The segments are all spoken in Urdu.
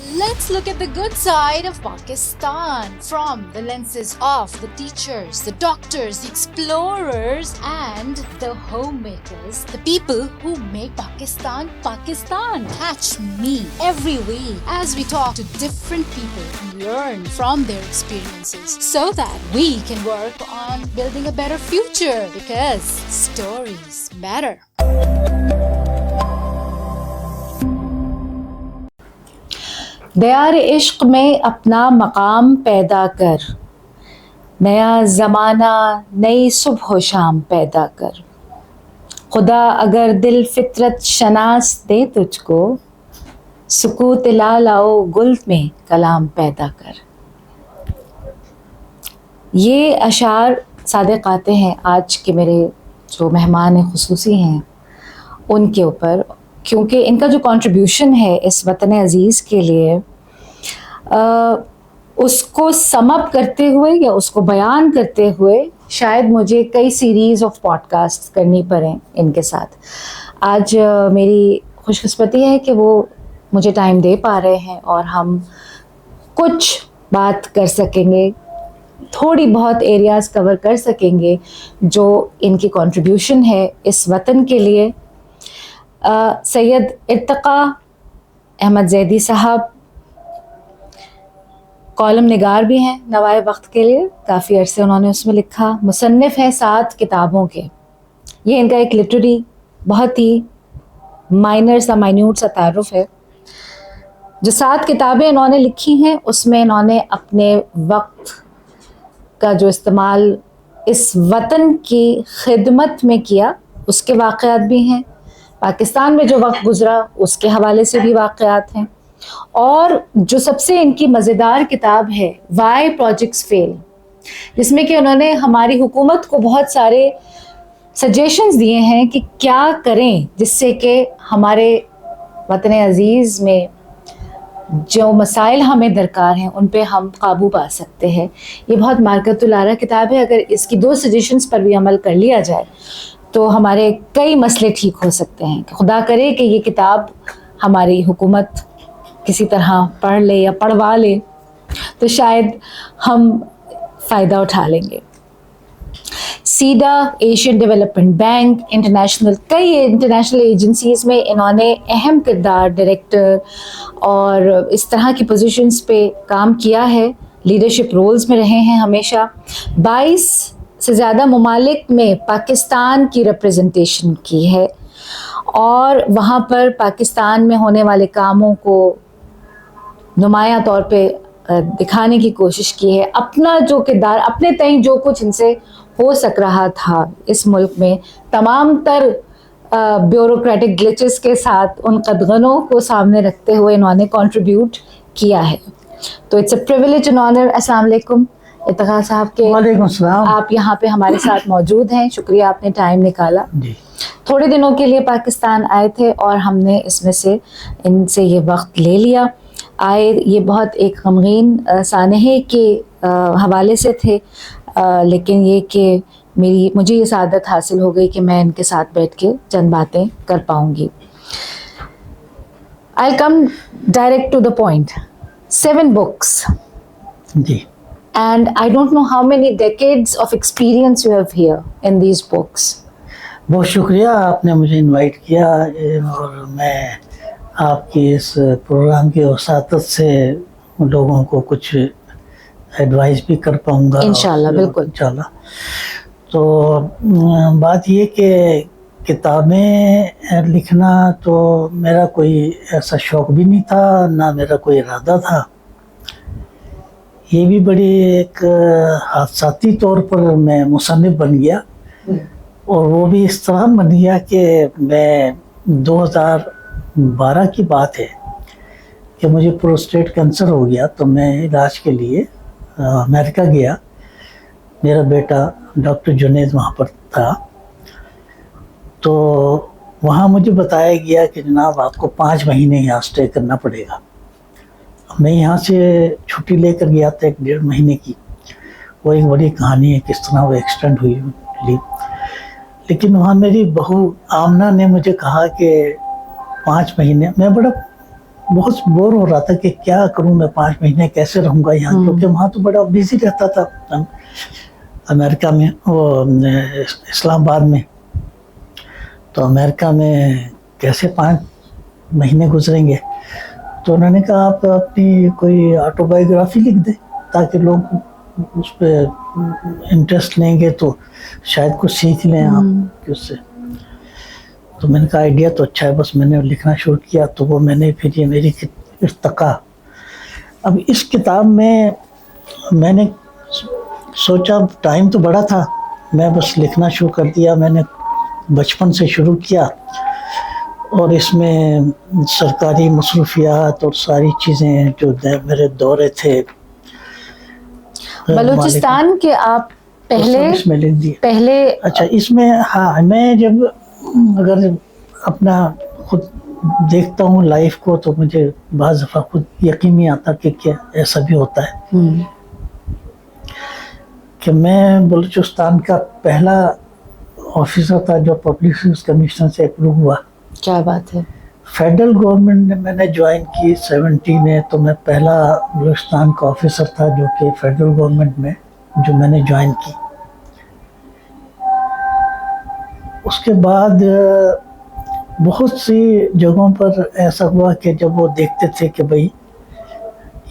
Let's look at the good side of Pakistan from the lenses of the teachers, the doctors, the explorers, and the homemakers, the people who make Pakistan Pakistan. Catch me every week as we talk to different people and learn from their experiences so that we can work on building a better future, because stories matter. دیار عشق میں اپنا مقام پیدا کر، نیا زمانہ نئی صبح و شام پیدا کر. خدا اگر دل فطرت شناس دے تجھ کو، سکوت لال آؤ گل میں کلام پیدا کر. یہ اشعار صادق آتے ہیں آج کے میرے جو مہمان خصوصی ہیں ان کے اوپر، کیونکہ ان کا جو کنٹریبیوشن ہے اس وطن عزیز کے لیے، اس کو سم اپ کرتے ہوئے یا اس کو بیان کرتے ہوئے شاید مجھے کئی سیریز آف پوڈ کاسٹ کرنی پڑیں ان کے ساتھ. آج میری خوش قسمتی ہے کہ وہ مجھے ٹائم دے پا رہے ہیں اور ہم کچھ بات کر سکیں گے، تھوڑی بہت ایریاز کور کر سکیں گے جو ان کی کنٹریبیوشن ہے اس وطن کے لیے. سید ارتقا احمد زیدی صاحب کالم نگار بھی ہیں نوائے وقت کے لیے، کافی عرصے انہوں نے اس میں لکھا. مصنف ہیں 7 کتابوں کے. یہ ان کا ایک لٹریری بہت ہی مائنر سا مائنیوٹ سا تعارف ہے. جو 7 کتابیں انہوں نے لکھی ہیں اس میں انہوں نے اپنے وقت کا جو استعمال اس وطن کی خدمت میں کیا، اس کے واقعات بھی ہیں. پاکستان میں جو وقت گزرا اس کے حوالے سے بھی واقعات ہیں. اور جو سب سے ان کی مزیدار کتاب ہے وائی پروجیکٹس فیل، جس میں کہ انہوں نے ہماری حکومت کو بہت سارے سجیشنز دیے ہیں کہ کیا کریں جس سے کہ ہمارے وطن عزیز میں جو مسائل ہمیں درکار ہیں ان پہ ہم قابو پا سکتے ہیں. یہ بہت مارکت العارہ کتاب ہے. اگر اس کی 2 سجیشنز پر بھی عمل کر لیا جائے تو ہمارے کئی مسئلے ٹھیک ہو سکتے ہیں. خدا کرے کہ یہ کتاب ہماری حکومت کسی طرح پڑھ لے یا پڑھوا لے تو شاید ہم فائدہ اٹھا لیں گے. سیڈا، ایشین ڈیولپمنٹ بینک، کئی انٹرنیشنل ایجنسیز میں انہوں نے اہم کردار، ڈائریکٹر اور اس طرح کی پوزیشنز پہ کام کیا ہے. لیڈرشپ رولز میں رہے ہیں ہمیشہ. 22 سے زیادہ ممالک میں پاکستان کی ریپریزنٹیشن کی ہے اور وہاں پر پاکستان میں ہونے والے کاموں کو نمایاں طور پہ دکھانے کی کوشش کی ہے. اپنا جو کردار، اپنے تئیں جو کچھ ان سے ہو سک رہا تھا اس ملک میں، تمام تر بیوروکریٹک گلچز کے ساتھ ان قدغنوں کو سامنے رکھتے ہوئے انہوں نے کنٹریبیوٹ کیا ہے. تو it's a privilege and honour. السلام علیکم ارتقا صاحب. کے وعلیکم السلام. آپ یہاں پہ ہمارے ساتھ موجود ہیں، شکریہ آپ نے ٹائم نکالا. جی، تھوڑے دنوں کے لیے پاکستان آئے تھے اور ہم نے اس میں سے ان سے یہ وقت لے لیا. آئے یہ بہت ایک غمگین سانحے کے حوالے سے تھے، لیکن یہ کہ مجھے یہ سعادت حاصل ہو گئی کہ میں ان کے ساتھ بیٹھ کے چند باتیں کر پاؤں گی. I'll come direct to the point. 7 books. G. And I don't know how many decades of experience you have here in these books. بہت شکریہ آپ نے مجھے انوائٹ کیا اور میں آپ کی اس پروگرام کی وساطت سے لوگوں کو کچھ ایڈوائز بھی کر پاؤں گا. انشاءاللہ، بالکل انشاءاللہ. تو بات یہ کہ کتابیں لکھنا تو میرا کوئی ایسا شوق بھی نہیں تھا، نہ میرا کوئی ارادہ تھا. یہ بھی بڑی ایک حادثاتی طور پر میں مصنف بن گیا، اور وہ بھی اس طرح بن گیا کہ میں 2012 کی بات ہے کہ مجھے پروسٹیٹ کینسر ہو گیا. تو میں علاج کے لیے امریکہ گیا. میرا بیٹا ڈاکٹر جنید وہاں پر تھا. تو وہاں مجھے بتایا گیا کہ جناب آپ کو 5 مہینے یہاں اسٹے کرنا پڑے گا. میں یہاں سے چھٹی لے کر گیا تھا 1.5 مہینے کی. وہ ایک بڑی کہانی ہے کس طرح وہ ایکسٹینڈ ہوئی. لیکن وہاں میری بہو آمنہ نے مجھے کہا کہ 5 مہینے، میں بڑا بہت بور ہو رہا تھا کہ کیا کروں میں 5 مہینے کیسے رہوں گا یہاں, کیونکہ وہاں تو بڑا بزی رہتا تھا امریکہ میں, وہ اسلام آباد میں. تو امریکہ میں کیسے 5 مہینے گزریں گے؟ تو انہوں نے کہا آپ اپنی کوئی آٹو بایوگرافی لکھ دیں تاکہ لوگ اس پہ انٹرسٹ لیں گے تو شاید کچھ سیکھ لیں آپ اس سے. تو میں نے کہا آئیڈیا تو اچھا ہے, بس میں نے لکھنا شروع کیا. تو وہ میں نے پھر یہ میری ارتقا. اب اس کتاب میں نے سوچا ٹائم تو بڑا تھا, میں بس لکھنا شروع کر دیا. میں نے بچپن سے شروع کیا اور اس میں سرکاری مصروفیات اور ساری چیزیں جو میرے دورے تھے. بلوچستان کے آپ پہلے اچھا اس میں ہاں, میں جب اگر اپنا خود دیکھتا ہوں لائف کو تو مجھے بعض دفعہ خود یقین نہیں آتا کہ کیا ایسا بھی ہوتا ہے کہ میں بلوچستان کا پہلا آفیسر تھا جو پبلک سروس کمیشنر سے اپروو ہوا. کیا بات ہے. فیڈرل گورنمنٹ میں نے جوائن کی 70 میں, تو میں پہلا بلوچستان کا آفیسر تھا جو کہ فیڈرل گورنمنٹ میں جو میں نے جوائن کی. اس کے بعد بہت سی جگہوں پر ایسا ہوا کہ جب وہ دیکھتے تھے کہ بھئی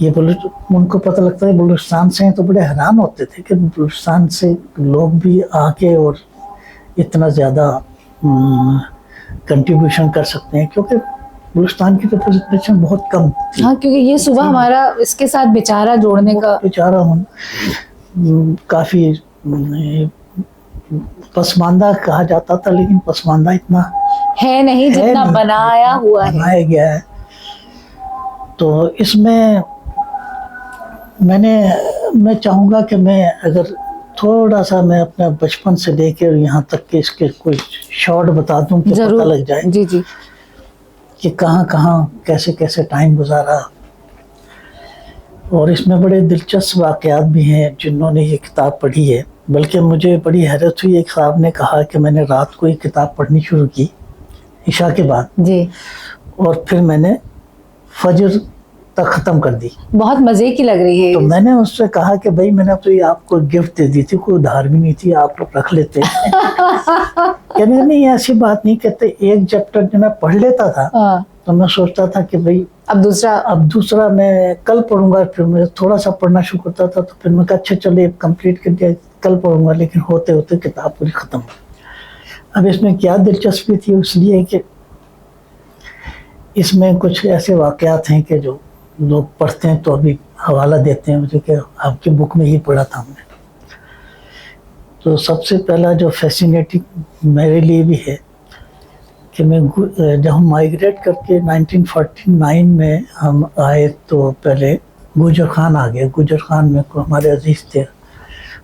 یہ ان کو پتہ لگتا ہے بلوچستان سے ہیں, تو بڑے حیران ہوتے تھے کہ بلوچستان سے لوگ بھی آ کے اور اتنا زیادہ کنٹریبیوشن کر سکتے ہیں, کیونکہ بلوچستان کی ریپرزنٹیشن بہت کم تھی. ہاں, کیونکہ یہ صبح ہمارا اس کے ساتھ بیچارہ جوڑنے کا بیچارہ کافی پسماندہ کہا جاتا تھا, لیکن پسماندہ اتنا ہے نہیں جتنا بنایا ہوا ہے, بنایا گیا ہے. تو اس میں میں چاہوں گا کہ میں اگر تھوڑا سا میں اپنا بچپن سے لے کے یہاں تک کہ اس کے کوئی شارٹ بتا دوں کہ پتہ لگ جائے جی جی کہ کہاں کیسے کیسے ٹائم گزارا. اور اس میں بڑے دلچسپ واقعات بھی ہیں جنہوں نے یہ کتاب پڑھی ہے. بلکہ مجھے بڑی حیرت ہوئی, ایک صاحب نے کہا کہ میں نے رات کو یہ کتاب پڑھنی شروع کی عشاء کے بعد جی, اور پھر میں نے فجر تک ختم کر دی. بہت مزے کی لگ رہی ہے. تو میں نے اس سے کہا کہ بھائی میں نے تو یہ آپ کو گفٹ دے دی تھی, کوئی ادھار بھی نہیں تھی, آپ لوگ رکھ لیتے. کہنے نہیں ایسی بات نہیں, کہتے ایک چیپٹر جو میں پڑھ لیتا تھا تو میں سوچتا تھا کہ بھئی اب دوسرا میں کل پڑھوں گا. پھر میں تھوڑا سا پڑھنا شروع کرتا تھا تو پھر میں کہا اچھا چلے کمپلیٹ کر دیا, کل پڑھوں گا. لیکن ہوتے ہوتے کتاب پوری ختم ہو. اب اس میں کیا دلچسپی تھی, اس لیے کہ اس میں کچھ ایسے واقعات ہیں کہ جو لوگ پڑھتے ہیں تو ابھی حوالہ دیتے ہیں مجھے کہ آپ کی بک میں ہی پڑھا تھا ہم نے. تو سب سے پہلا جو فیسینیٹنگ میرے لیے بھی ہے کہ میں جب ہم مائیگریٹ کر کے 1949 میں ہم آئے تو پہلے گوجر خان آ گئے. گوجر خان میں ہمارے عزیز تھے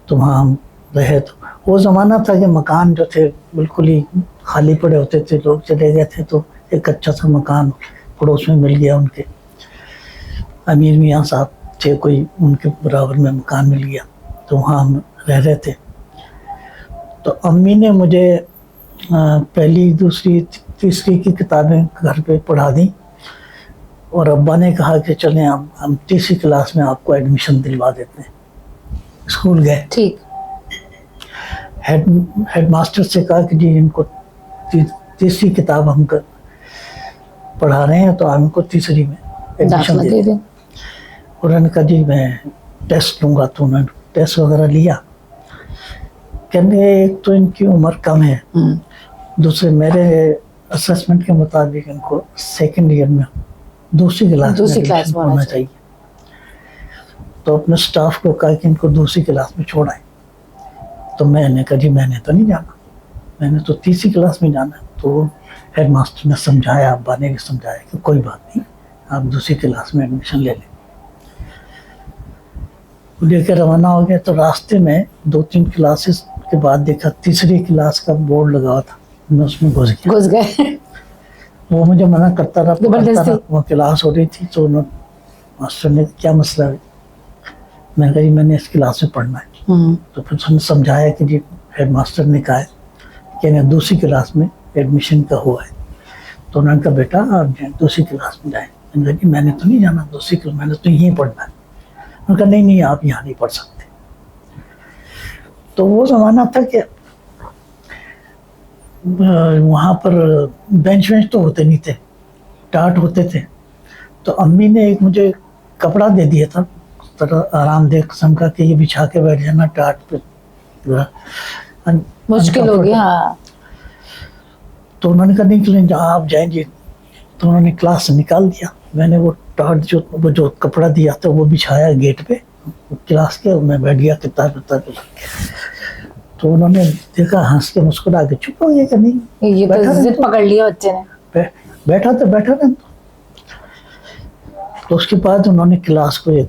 تو وہاں ہم رہے. تو وہ زمانہ تھا کہ مکان جو تھے بالکل ہی خالی پڑے ہوتے تھے, لوگ چلے گئے تھے تو ایک اچھا سا مکان پڑوس میں مل گیا. ان کے امیر میاں صاحب تھے کوئی, ان کے برابر میں مکان مل گیا تو وہاں ہم رہ رہے تھے. تو امی نے مجھے پہلی دوسری تیسری کی کتابیں گھر پہ پڑھا دیں اور ابا نے کہا کہ چلیں ہم تیسری کلاس میں آپ کو ایڈمیشن دلوا دیتے ہیں. اسکول گئے, ٹھیک, ہیڈ ماسٹر سے کہا کہ جی ان کو تیسری کتاب ہم پڑھا رہے ہیں تو ہم کو تیسری میں ایڈمیشن دے دیں. اور انہوں نے کہا جی میں ٹیسٹ لوں گا. تو انہوں نے ٹیسٹ وغیرہ لیا. کہنے ایک تو ان کی عمر کم ہے, دوسرے میرے اسسمنٹ کے مطابق ان کو سیکنڈ ایئر میں دوسری کلاس میں ہونا چاہیے. تو اپنے سٹاف کو کہا کہ ان کو دوسری کلاس میں چھوڑائیں. تو میں نے کہا جی میں نے تو نہیں جانا, میں نے تو تیسری کلاس میں جانا. تو ہیڈ ماسٹر نے سمجھایا, ابا نے بھی سمجھایا کہ کوئی بات نہیں, آپ دوسری کلاس میں ایڈمیشن لے لیں. لے کے روانہ ہو گئے. تو راستے میں 2-3 کلاسز کے بعد دیکھا تیسری کلاس کا بورڈ لگا ہوا تھا, میں اس میں گھس گیا. وہ مجھے منع کرتا رہا, وہ کلاس ہو رہی تھی. تو ماسٹر نے کیا مسئلہ ہے, میں نے کہا جی میں نے اس کلاس میں پڑھنا ہے. تو پھر اس نے سمجھایا کہ جی ہیڈ ماسٹر نے کہا ہے کہ دوسری کلاس میں ایڈمیشن کا ہوا ہے. تو انہوں نے کہا بیٹا آپ جائیں دوسری کلاس میں جائیں. میں نے کہا جی میں نے تو نہیں جانا دوسری کلاس، میں نے تو یہیں پڑھنا ہے. انہوں نے کہا نہیں آپ یہاں نہیں پڑھ سکتے. تو وہ زمانہ تھا کہ وہاں پر بینچ تو ہوتے نہیں تھے، ٹاٹ ہوتے تھے. تو امی نے ایک مجھے کپڑا دے دیا تھا آرام دہ قسم کا کہ یہ بچھا کے بیٹھ جانا ٹاٹ پہ. مشکل ہو گیا. ہاں تو انہوں نے کہا نہیں آپ جائیں گے. تو انہوں نے کلاس سے نکال دیا. میں نے وہ ٹاٹ جو کپڑا دیا تھا وہ بچھایا گیٹ پہ کلاس کے، میں بیٹھ گیا کتاب. تو انہوں نے دیکھا ہنس کے مسکرا کے چپ ہو گیا کہ نہیں یہ تو ضد پکڑ لیا بچے نے. بیٹھا رہتا. تو اس کے بعد انہوں نے کلاس کو ایک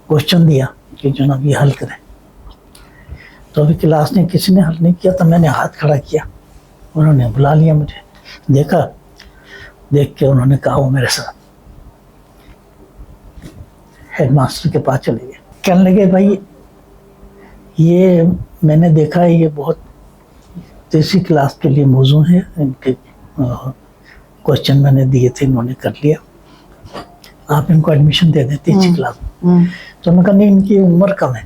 کوشچن دیا کہ جناب یہ حل کریں. تو ابھی کلاس نے کسی نے حل نہیں کیا تو میں نے ہاتھ کھڑا کیا. انہوں نے بلا لیا مجھے، دیکھا، دیکھ کے انہوں نے کہا وہ میرے ساتھ ہیڈ ماسٹر کے پاس چلے گئے. کہنے لگے بھائی یہ میں نے دیکھا ہے یہ بہت تیسری کلاس کے لیے موضوع ہے، ان کے کوشچن میں نے دیے تھے انہوں نے کر لیا، آپ ان کو ایڈمیشن دے دیں تیسری کلاس میں. تو انہوں نے کہا نہیں ان کی عمر کم ہے.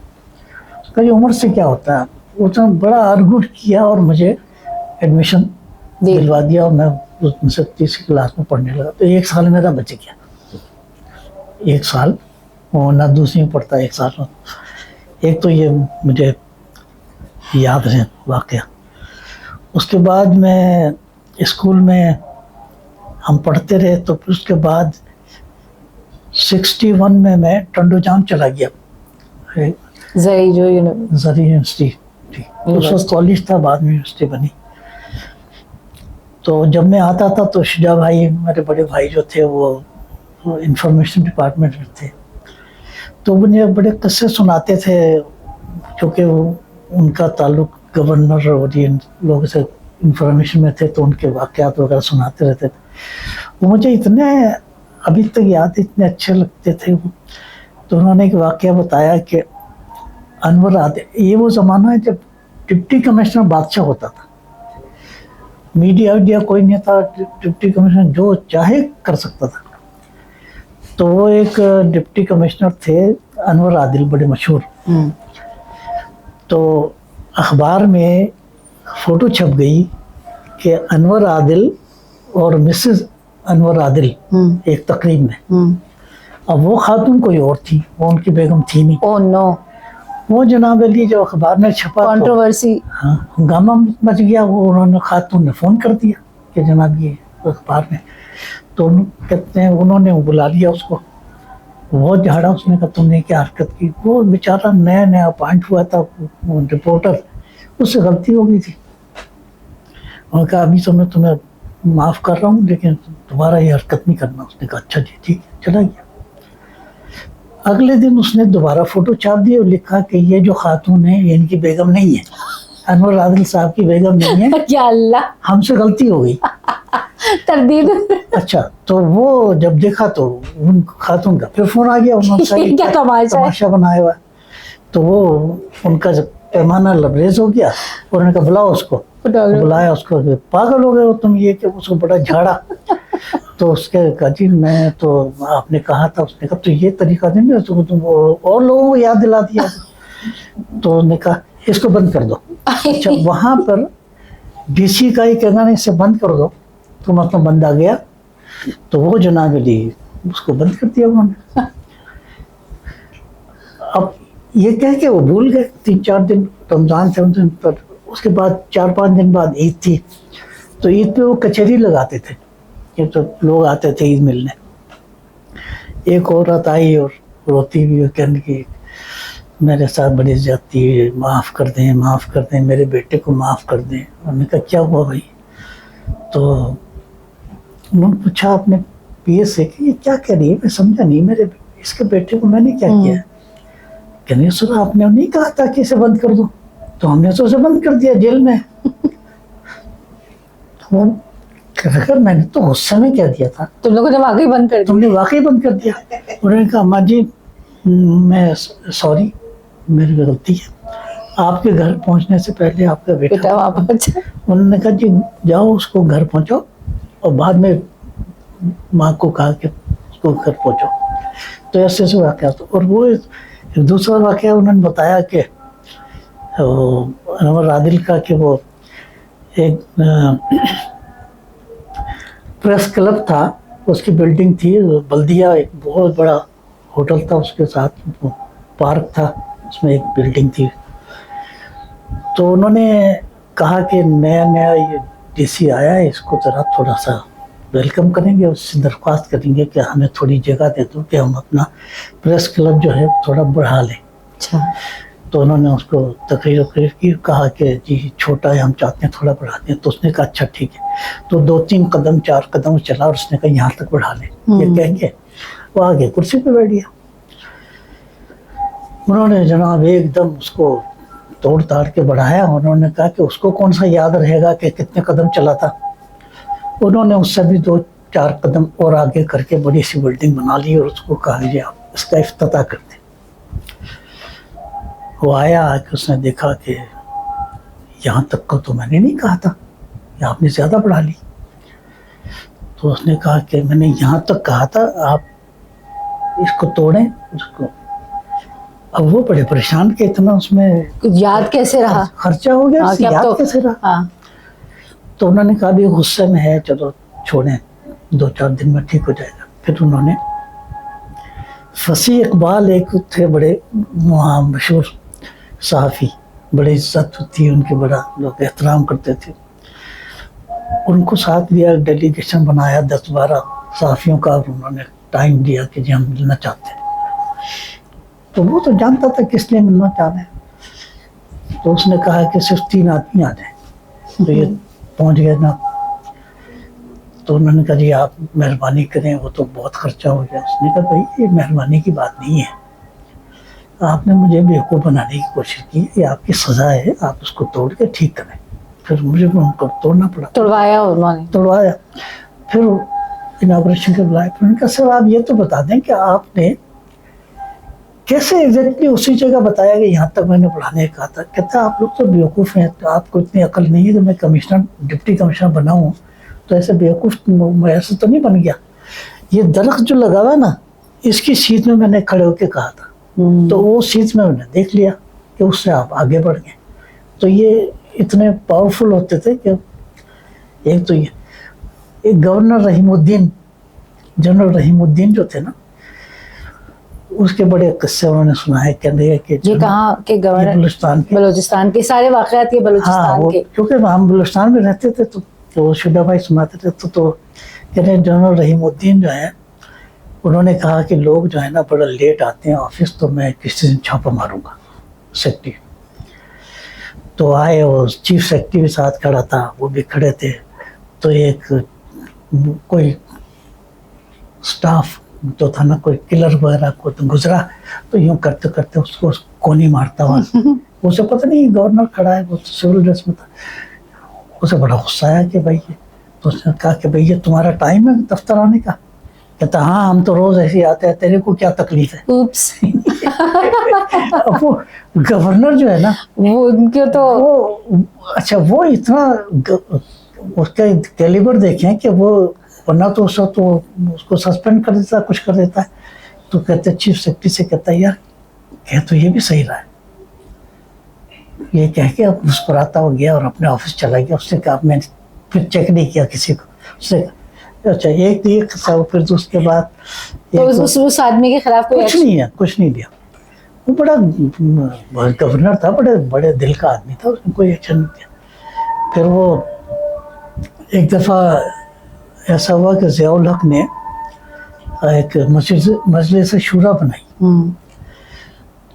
کہا یہ عمر سے کیا ہوتا ہے. وہ تو بڑا آرگو کیا اور مجھے ایڈمیشن دلوا دیا اور میں اس سے تیسری کلاس میں پڑھنے لگا. تو 1 سال میرا بچ گیا. 1 سال وہ نہ دوسری میں پڑھتا 1 سال. ایک تو یہ مجھے یاد ہے واقعہ. اس کے بعد میں اسکول میں ہم پڑھتے رہے تو پھر اس کے بعد 61 میں ٹنڈو جام چلا گیا زری یونیورسٹی. اس وقت کالج تھا، بعد میں یونیورسٹی بنی. تو جب میں آتا تھا تو شجاع بھائی میرے بڑے بھائی جو تھے وہ انفارمیشن ڈپارٹمنٹ میں تھے. تو مجھے بڑے قصے سناتے تھے کیونکہ ان کا تعلق گورنر اور ان لوگوں سے انفارمیشن میں تھے تو ان کے واقعات وغیرہ سناتے رہتے تھے. وہ مجھے اتنے ابھی تک یاد اتنے اچھے لگتے تھے. تو انہوں نے ایک واقعہ بتایا کہ انور عادل، یہ وہ زمانہ ہے جب ڈپٹی کمشنر بادشاہ ہوتا تھا، میڈیا کوئی نہیں تھا، ڈپٹی کمشنر جو چاہے کر سکتا تھا. تو وہ ایک ڈپٹی کمشنر تھے انور عادل، بڑے مشہور. تو اخبار میں فوٹو چھپ گئی کہ انور عادل اور مسز انور عادل ایک تقریب میں. اب وہ خاتون کوئی اور تھی، وہ ان کی بیگم تھی نہیں. او نو. وہ جناب علی جو اخبار میں چھپا کنٹروورسی، ہاں ہنگامہ مچ گیا. وہ انہوں نے خاتون نے فون کر دیا کہ جناب یہ اخبار میں. تو کہتے ہیں انہوں نے بلا لیا اس کو، بہت جھاڑا. اس نے کہا تم نے کیا حرکت کی. وہ بیچارہ نیا اپوائنٹ ہوا تھا رپورٹر، اس سے غلطی ہو گئی تھی. انہوں نے کہا ابھی تو میں تمہیں معاف کر رہا ہوں لیکن دوبارہ یہ حرکت نہیں کرنا. اس نے کہا اچھا جی ٹھیک ہے، چلا گیا. اگلے دن اس نے دوبارہ فوٹو چھاپ دی اور لکھا کہ یہ جو خاتون ہے یہ ان کی بیگم نہیں ہے، انور عادل صاحب کی بیگم نہیں ہے، یا اللہ ہم سے غلطی ہو گئی. تردید. اچھا. تو وہ جب دیکھا تو ان خاتون کا پھر فون آ گیا، انہوں نے کیا تماشا بنایا ہوا. تو وہ ان کا جب پیمانہ لبریز ہو گیا اور انہوں نے کہا بلاؤ اس کو. بلایا اس کو. پاگل ہو گئے ہو تم، یہ کہ اس کو بڑا جھاڑا. تو اس کے کہا جی میں تو آپ نے کہا تھا. اس نے کہا تو یہ طریقہ نہیں ہے، تم اور لوگوں کو یاد دلا دیا. تو انہوں نے کہا اس کو بند کر دو. اچھا وہاں پر ڈی سی کا ہی کہنا نہیں اسے بند کر دو، تو مطلب بند آ گیا. تو وہ جناب علی اس کو بند کر دیا انہوں نے. اب یہ کہہ کے وہ بھول گئے. 3-4 دن رمضان سے دن پر، اس کے بعد 4-5 دن بعد عید تھی. تو عید پہ وہ کچہری لگاتے تھے کہ تو لوگ آتے تھے عید ملنے. ایک عورت آئی اور روتی بھی کہنے کی میرے ساتھ بڑی زیادتی ہے، معاف کر دیں معاف کر دیں، میرے بیٹے کو معاف کر دیں. انہوں نے کہا کیا ہوا بھائی؟ تو انہوں نے پوچھا اپنے پی اے سے کہ یہ کیا کہہ رہی ہے، میں سمجھا نہیں، میرے اس کے بیٹے کو میں نے کیا کیا ہے؟ کہ نہیں سر آپ نے نہیں کہا تھا کہ اسے بند کر دو، تو ہم نے تو اسے بند کر دیا جیل میں. میں نے تو غصے میں کہہ دیا تھا تم لوگوں نے واقعی بند کر دیا. تم نے واقعی بند کر دیا. انہوں نے کہا اماں جی میں سوری، میری غلطی ہے، آپ کے گھر پہنچنے سے پہلے آپ کا بیٹا وہاں پہنچا. انہوں نے کہا جی جاؤ اس کو گھر پہنچاؤ اور بعد میں ماں کو کہا کہ کو گھر پہنچو. تو ایسے ایسے واقعات. اور وہ ایک دوسرا واقعہ انہوں نے بتایا کہ انور عادل کا کہ وہ ایک پریس کلب تھا, اس کی بلڈنگ تھی بلدیہ, ایک بہت بڑا ہوٹل تھا, اس کے ساتھ پارک تھا, اس میں ایک بلڈنگ تھی. تو انہوں نے کہا کہ نیا یہ ڈی سی آیا ہے, اس کو ذرا تھوڑا سا ویلکم کریں گے, اس سے درخواست کریں گے کہ ہمیں تھوڑی جگہ دے دو کہ ہم اپنا پریس کلب جو ہے تھوڑا بڑھا لیں. اچھا. تو انہوں نے اس کو تقریر کی, کہا کہ جی چھوٹا ہے, ہم چاہتے ہیں تھوڑا بڑھا دیں. تو اس نے کہا اچھا ٹھیک ہے. تو 2-3 قدم 4 قدم چلا اور اس نے کہا یہاں تک بڑھا لیں. یہ کہہ کے وہ آگے کرسی پہ بیٹھ گیا. انہوں نے جناب ایک دم اس کو توڑ تاڑ کے بڑھایا. انہوں نے کہا کہ اس کو کون سا یاد رہے گا کہ کتنے قدم چلا تھا. انہوں نے اس سے بھی 2-4 قدم اور آگے کر کے بڑی سی بلڈنگ بنا لی اور اس کو کہا جی آپ اس کا افتتاح کر دیں. وہ آیا کہ اس نے دیکھا کہ یہاں تک کو تو میں نے نہیں کہا تھا, یا آپ نے زیادہ بڑھا لی. تو اس نے کہا کہ میں نے یہاں تک کہا تھا, آپ اس کو توڑیں اس کو. اب وہ بڑے پریشان کہ اتنا اس میں یاد کیسے رہا, خرچہ ہو گیا, اس سے یاد کیسے رہا. تو انہوں نے کہا بھی غصے میں ہے, چلو چھوڑیں 2-4 دن میں ٹھیک ہو جائے گا. پھر انہوں نے فصیح اقبال ایک تھے بڑے وہاں مشہور صحافی, بڑی عزت تھی ان کی, بڑا لوگ احترام کرتے تھے, ان کو ساتھ لیا, ڈیلیگیشن بنایا 10-12 صحافیوں کا, اور انہوں نے ٹائم دیا کہ جی ہم ملنا چاہتے ہیں. تو وہ تو جانتا تھا کس لیے ملنا چاہ رہے ہیں. تو اس نے کہا کہ صرف 3 آدمی آ جائیں. تو یہ پہنچ گئے نا. تو انہوں نے کہا جی آپ مہربانی کریں, وہ تو بہت خرچہ ہو گیا. اس نے کہا بھائی یہ مہربانی کی بات نہیں ہے, آپ نے مجھے بیوقوف بنانے کی کوشش کی, یہ آپ کی سزا ہے, آپ اس کو توڑ کے ٹھیک کریں. پھر مجھے ان کو توڑنا پڑا, توڑوایا. پھر اناگوریشن کے بلائے. پھر ان کا سر آپ یہ تو بتا دیں کہ آپ نے کیسے ایگزیکٹلی اسی جگہ بتایا کہ یہاں تک میں نے بڑھانے کا کہا تھا. کہتا آپ لوگ تو بیوقوف ہیں, آپ کو اتنی عقل نہیں ہے کہ میں کمشنر ڈپٹی کمشنر بنا ہوں تو ایسے بیوقوف میں ایسے تو نہیں بن گیا. یہ درخت جو لگا ہوا نا, اس کی سیٹ میں نے کھڑے ہو کے کہا تھا, تو وہ سیٹ میں نے دیکھ لیا کہ اس سے آپ آگے بڑھ گئے. تو یہ اتنے پاورفل ہوتے تھے کہ ایک تو یہ ایک گورنر رحیم الدین, جنرل رحیم الدین جو تھے نا, اس کے بڑے قصے انہوں نے سنائے. کہتے کہ یہ کہاں کے گورنر, بلوچستان کے سارے واقعات یہ بلوچستان کے, کیونکہ ہم بلوچستان میں رہتے تھے تو شدہ بھائی سناتے تھے. تو کہتے ہیں جنرل رحیم الدین جو ہے, انہوں نے کہا کہ لوگ جو ہے نا بڑا لیٹ آتے ہیں آفس, تو میں کسی دن چھاپا ماروں گا سیکرٹری. تو آئے, اور چیف سیکرٹری بھی ساتھ کھڑا تھا, وہ بھی کھڑے تھے. تو ایک کوئی سٹاف جو تھا نا, کوئی کلر وغیرہ کو تو گزرا, تو یوں کرتے کرتے اس کو کونی مارتا ہوا. اسے پتہ نہیں گورنر کھڑا ہے, وہ سول ڈریس میں تھا. اسے بڑا غصہ آیا کہ بھائی, تو اس نے کہا کہ بھائی یہ تمہارا ٹائم ہے دفتر آنے کا. کہتا ہاں ہم تو روز ایسے ہی آتے ہیں, تیرے کو کیا تکلیف ہے. اب وہ گورنر جو ہے نا, وہ ان کے تو اچھا وہ اتنا اس کا کیلیبر دیکھیں کہ وہ ورنہ تو اس کو سسپینڈ کر دیتا, کچھ کر دیتا ہے. تو کہتے چیف سیکرٹری سے, کہتا ہے یار کہ تو یہ بھی صحیح رہا ہے. یہ کہہ کے اب مسکراتا ہو گیا اور اپنے آفس چلا گیا. اس نے کہا میں پھر چیک نہیں کیا کسی کو. اس نے اچھا ایک قصہ, پھر اس کے بعد اس آدمی کے خلاف کچھ نہیں ہے, کچھ نہیں دیا. وہ بڑا گورنر تھا, بڑے دل کا آدمی تھا, اس نے کوئی ایکشن نہیں دیا. پھر وہ ایک دفعہ ایسا ہوا کہ ضیاء الحق نے ایک مجلس شورا بنائی.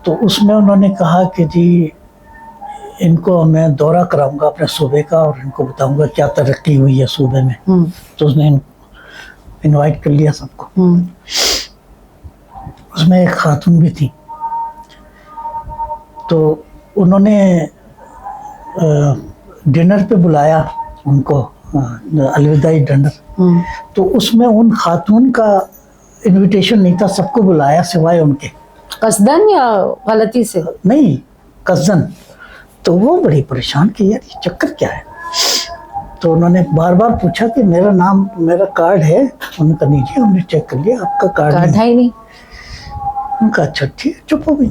تو اس میں انہوں نے کہا کہ جی ان کو میں دورہ کراؤں گا اپنے صوبے کا, اور ان کو بتاؤں گا کیا ترقی ہوئی ہے صوبے میں. تو اس نے انوائٹ کر لیا سب کو. اس میں ایک خاتون بھی تھی. تو انہوں نے ڈنر پہ بلایا ان کو, الوداعی ڈنر. تو اس میں ان خاتون کا انویٹیشن نہیں تھا, سب کو بلایا سوائے ان کے. قصدن یا غلطی سے؟ نہیں, قصدن. تو وہ بڑی پریشان کہ یار یہ چکر کیا ہے. تو انہوں نے بار بار پوچھا کہ میرا نام میرا کارڈ ہے. انہوں نے کہا نہیں جی ہم نے چیک کر لیا آپ کا کارڈ تھا ہی نہیں. ان کا اچھا ٹھیک چپ ہو گئی.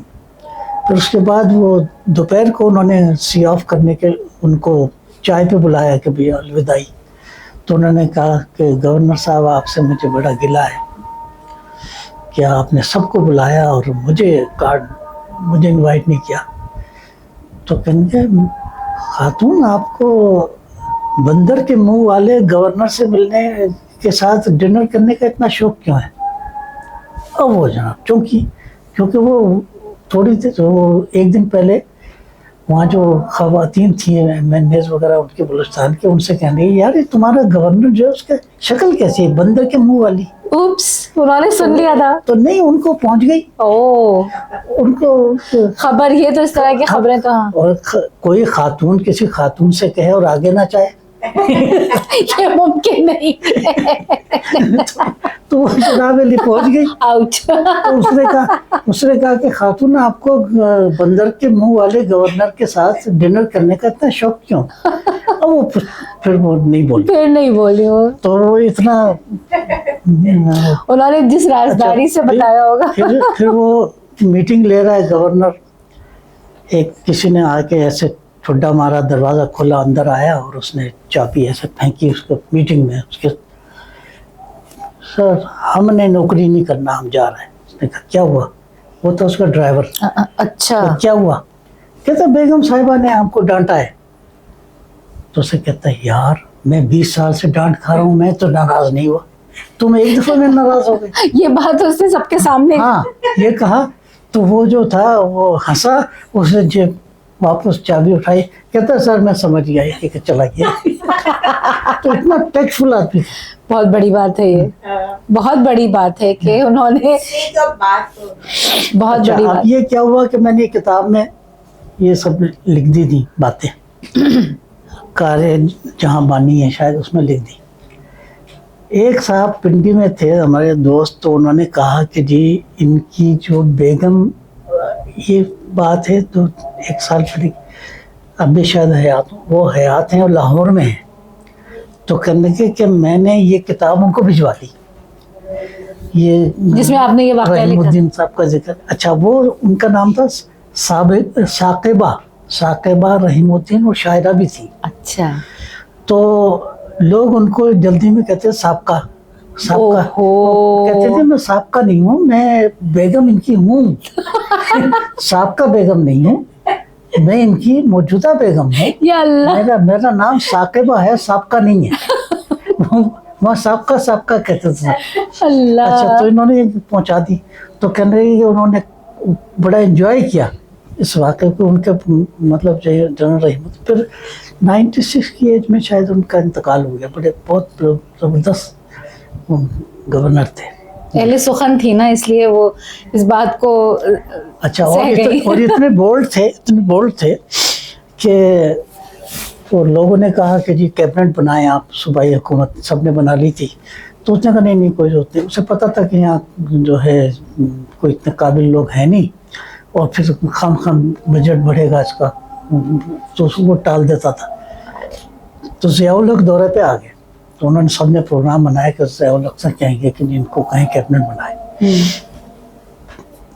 پھر اس کے بعد وہ دوپہر کو انہوں نے سی آف کرنے کے ان کو چائے پہ بلایا کہ بھیا الوداعی. تو انہوں نے کہا کہ گورنر صاحب آپ سے مجھے بڑا گلہ ہے کہ آپ نے سب کو بلایا اور مجھے انوائٹ نہیں کیا. تو کہیں گے خاتون آپ کو بندر کے منہ والے گورنر سے ملنے کے ساتھ ڈنر کرنے کا اتنا شوق کیوں ہے؟ اب وہ جناب کیونکہ وہ تھوڑی دیر ایک دن پہلے وہاں جو خواتین تھیں مینیز وغیرہ ان کے بلوچستان کے ان سے کہنے یار یہ تمہارا گورنر جو ہے اس کا شکل کیسی ہے بندر کے منہ والی. اوپس انہوں نے سن لیا تھا تو نہیں ان کو پہنچ گئی. ان کو خبر یہ تو اس طرح کی خبریں تو ہاں. اور کوئی خاتون کسی خاتون سے کہے اور آگے نہ چاہے یہ ممکن نہیں. تو وہ جناب علی پہنچ گئی. آؤٹ. اس نے کہا کہ خاتون آپ کو بندر کے منہ والے گورنر کے ساتھ ڈنر کرنے کا اتنا شوق کیوں؟ اور وہ پھر وہ نہیں بولی وہ. تو وہ اتنا انہوں نے جس رازداری سے بتایا ہوگا. پھر وہ میٹنگ لے رہا ہے گورنر. ایک کسی نے آ کے ایسے ٹھڈا مارا دروازہ کھولا اندر آیا اور اس نے چابی ایسے پھینکی اس کو میٹنگ میں. اس کے سر ہم نے نوکری نہیں کرنا ہم جا رہے ہیں. اس نے کہا کیا ہوا؟ وہ تھا اس کا ڈرائیور. اچھا کیا ہوا؟ کہتا بیگم صاحبہ نے آپ کو ڈانٹا ہے. تو اسے کہتا ہے یار میں 20 سال سے ڈانٹ کھا رہا ہوں میں تو ناراض نہیں ہوا تم ایک دفعہ میں ناراض ہو گئے. یہ بات اس نے سب کے سامنے ہاں یہ کہا. تو وہ جو تھا وہ ہنسا. اس نے واپس چابی اٹھائی. کہتا سر میں سمجھ گیا یہ کہ چلا گیا. تو اتنا ٹیکٹفل آدمی. بہت بڑی بات ہے یہ. بہت بڑی بات ہے کہ انہوں نے بہت بڑی بات. اب یہ کیا ہوا کہ میں نے کتاب میں یہ سب لکھ دی تھی باتیں کارے جہاں بانی ہے شاید اس میں لکھ دی. ایک صاحب پنڈی میں تھے ہمارے دوست. تو انہوں نے کہا کہ جی ان کی جو بیگم یہ بات ہے تو 1 سال پہلے اب بھی شاید وہ حیات ہیں اور لاہور میں ہیں. تو کہنے کے کہ میں نے یہ کتاب ان کو بھجوا دی یہ جس میں آپ نے یہ واقعہ رحیم لکھا. الدین صاحب کا ذکر. اچھا وہ ان کا نام تھا ثاقبہ رحیم الدین. وہ شاعرہ بھی تھی. اچھا. تو لوگ ان کو جلدی میں کہتے سابقہ. کہتے تھے میں سابقہ نہیں ہوں میں بیگم ان کی ہوں. سابقہ بیگم نہیں ہوں میں ان کی موجودہ بیگم ہوں. یا اللہ. میرا نام ثاقبہ ہے سابقہ نہیں ہے. وہاں سابقہ کہتے تھے. اللہ. اچھا تو انہوں نے پہنچا دی. تو کہنے لگے کہ انہوں نے بڑا انجوائے کیا اس واقعے کو. ان کے مطلب جنرل رحیم پھر 96 کی ایج میں شاید ان کا انتقال ہو گیا. بہت زبردست گورنر تھے. اہل سخن تھی نا اس لیے وہ اس بات کو. اچھا اور اتنے بولڈ تھے کہ وہ لوگوں نے کہا کہ جی کیبنٹ بنائیں آپ. صوبائی حکومت سب نے بنا لی تھی. تو اس نے کہا نہیں کوئی ضرورت نہیں. اسے پتا تھا کہ یہاں جو ہے کوئی اتنے قابل لوگ ہیں نہیں اور پھر خام بجٹ بڑھے گا اس کا تو وہ ٹال دیتا تھا. تو ضیاء الحق دورے پہ آ گئے. تو انہوں نے سب نے پروگرام بنایا کہ ضیاء الحق سے کہیں گے کہ ان کو کہیں کیبنٹ بنائے.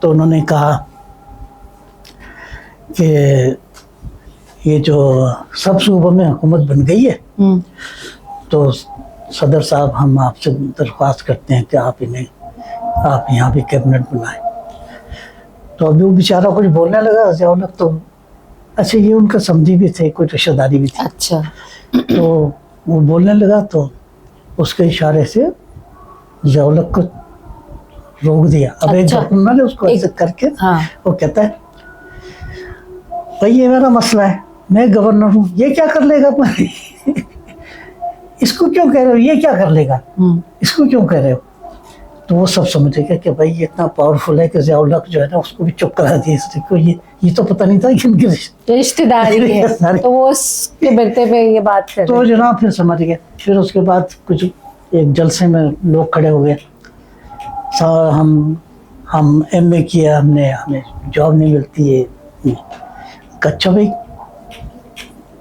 تو انہوں نے کہا کہ یہ جو سب صوبوں میں حکومت بن گئی ہے تو صدر صاحب ہم آپ سے درخواست کرتے ہیں کہ آپ یہاں بھی کیبنٹ بنائیں. تو ابھی وہ بیچارہ کچھ بولنے لگا ضیاء الحق. تو اچھا یہ ان کا سمجھی بھی تھے کوئی رشتہ داری بھی تھی. اچھا. تو وہ بولنے لگا تو اس کے اشارے سے ضیاء الحق کو روک دیا. اب ایک گورنر نے اس کو ایسے کر کے وہ کہتا ہے بھائی یہ میرا مسئلہ ہے میں گورنر ہوں یہ کیا کر لے گا اس کو کیوں کہہ رہے ہو یہ کیا کر لے گا اس کو کیوں کہہ رہے ہو. تو وہ سب سمجھے گا کہ بھائی یہ اتنا پاورفل ہے کہ ضیاء الحق جو ہے نا اس کو بھی چپ کرا دیا. اس کو یہ تو پتہ نہیں تھا کہ ان کی رشتہ داری ہے تو وہ اس کے برتے پہ یہ بات کر. تو جناب پھر سمجھ گئے. پھر اس کے بعد کچھ ایک جلسے میں لوگ کھڑے ہو گئے. ہم ایم اے کیا ہمیں جاب نہیں ملتی ہے. اچھا بھائی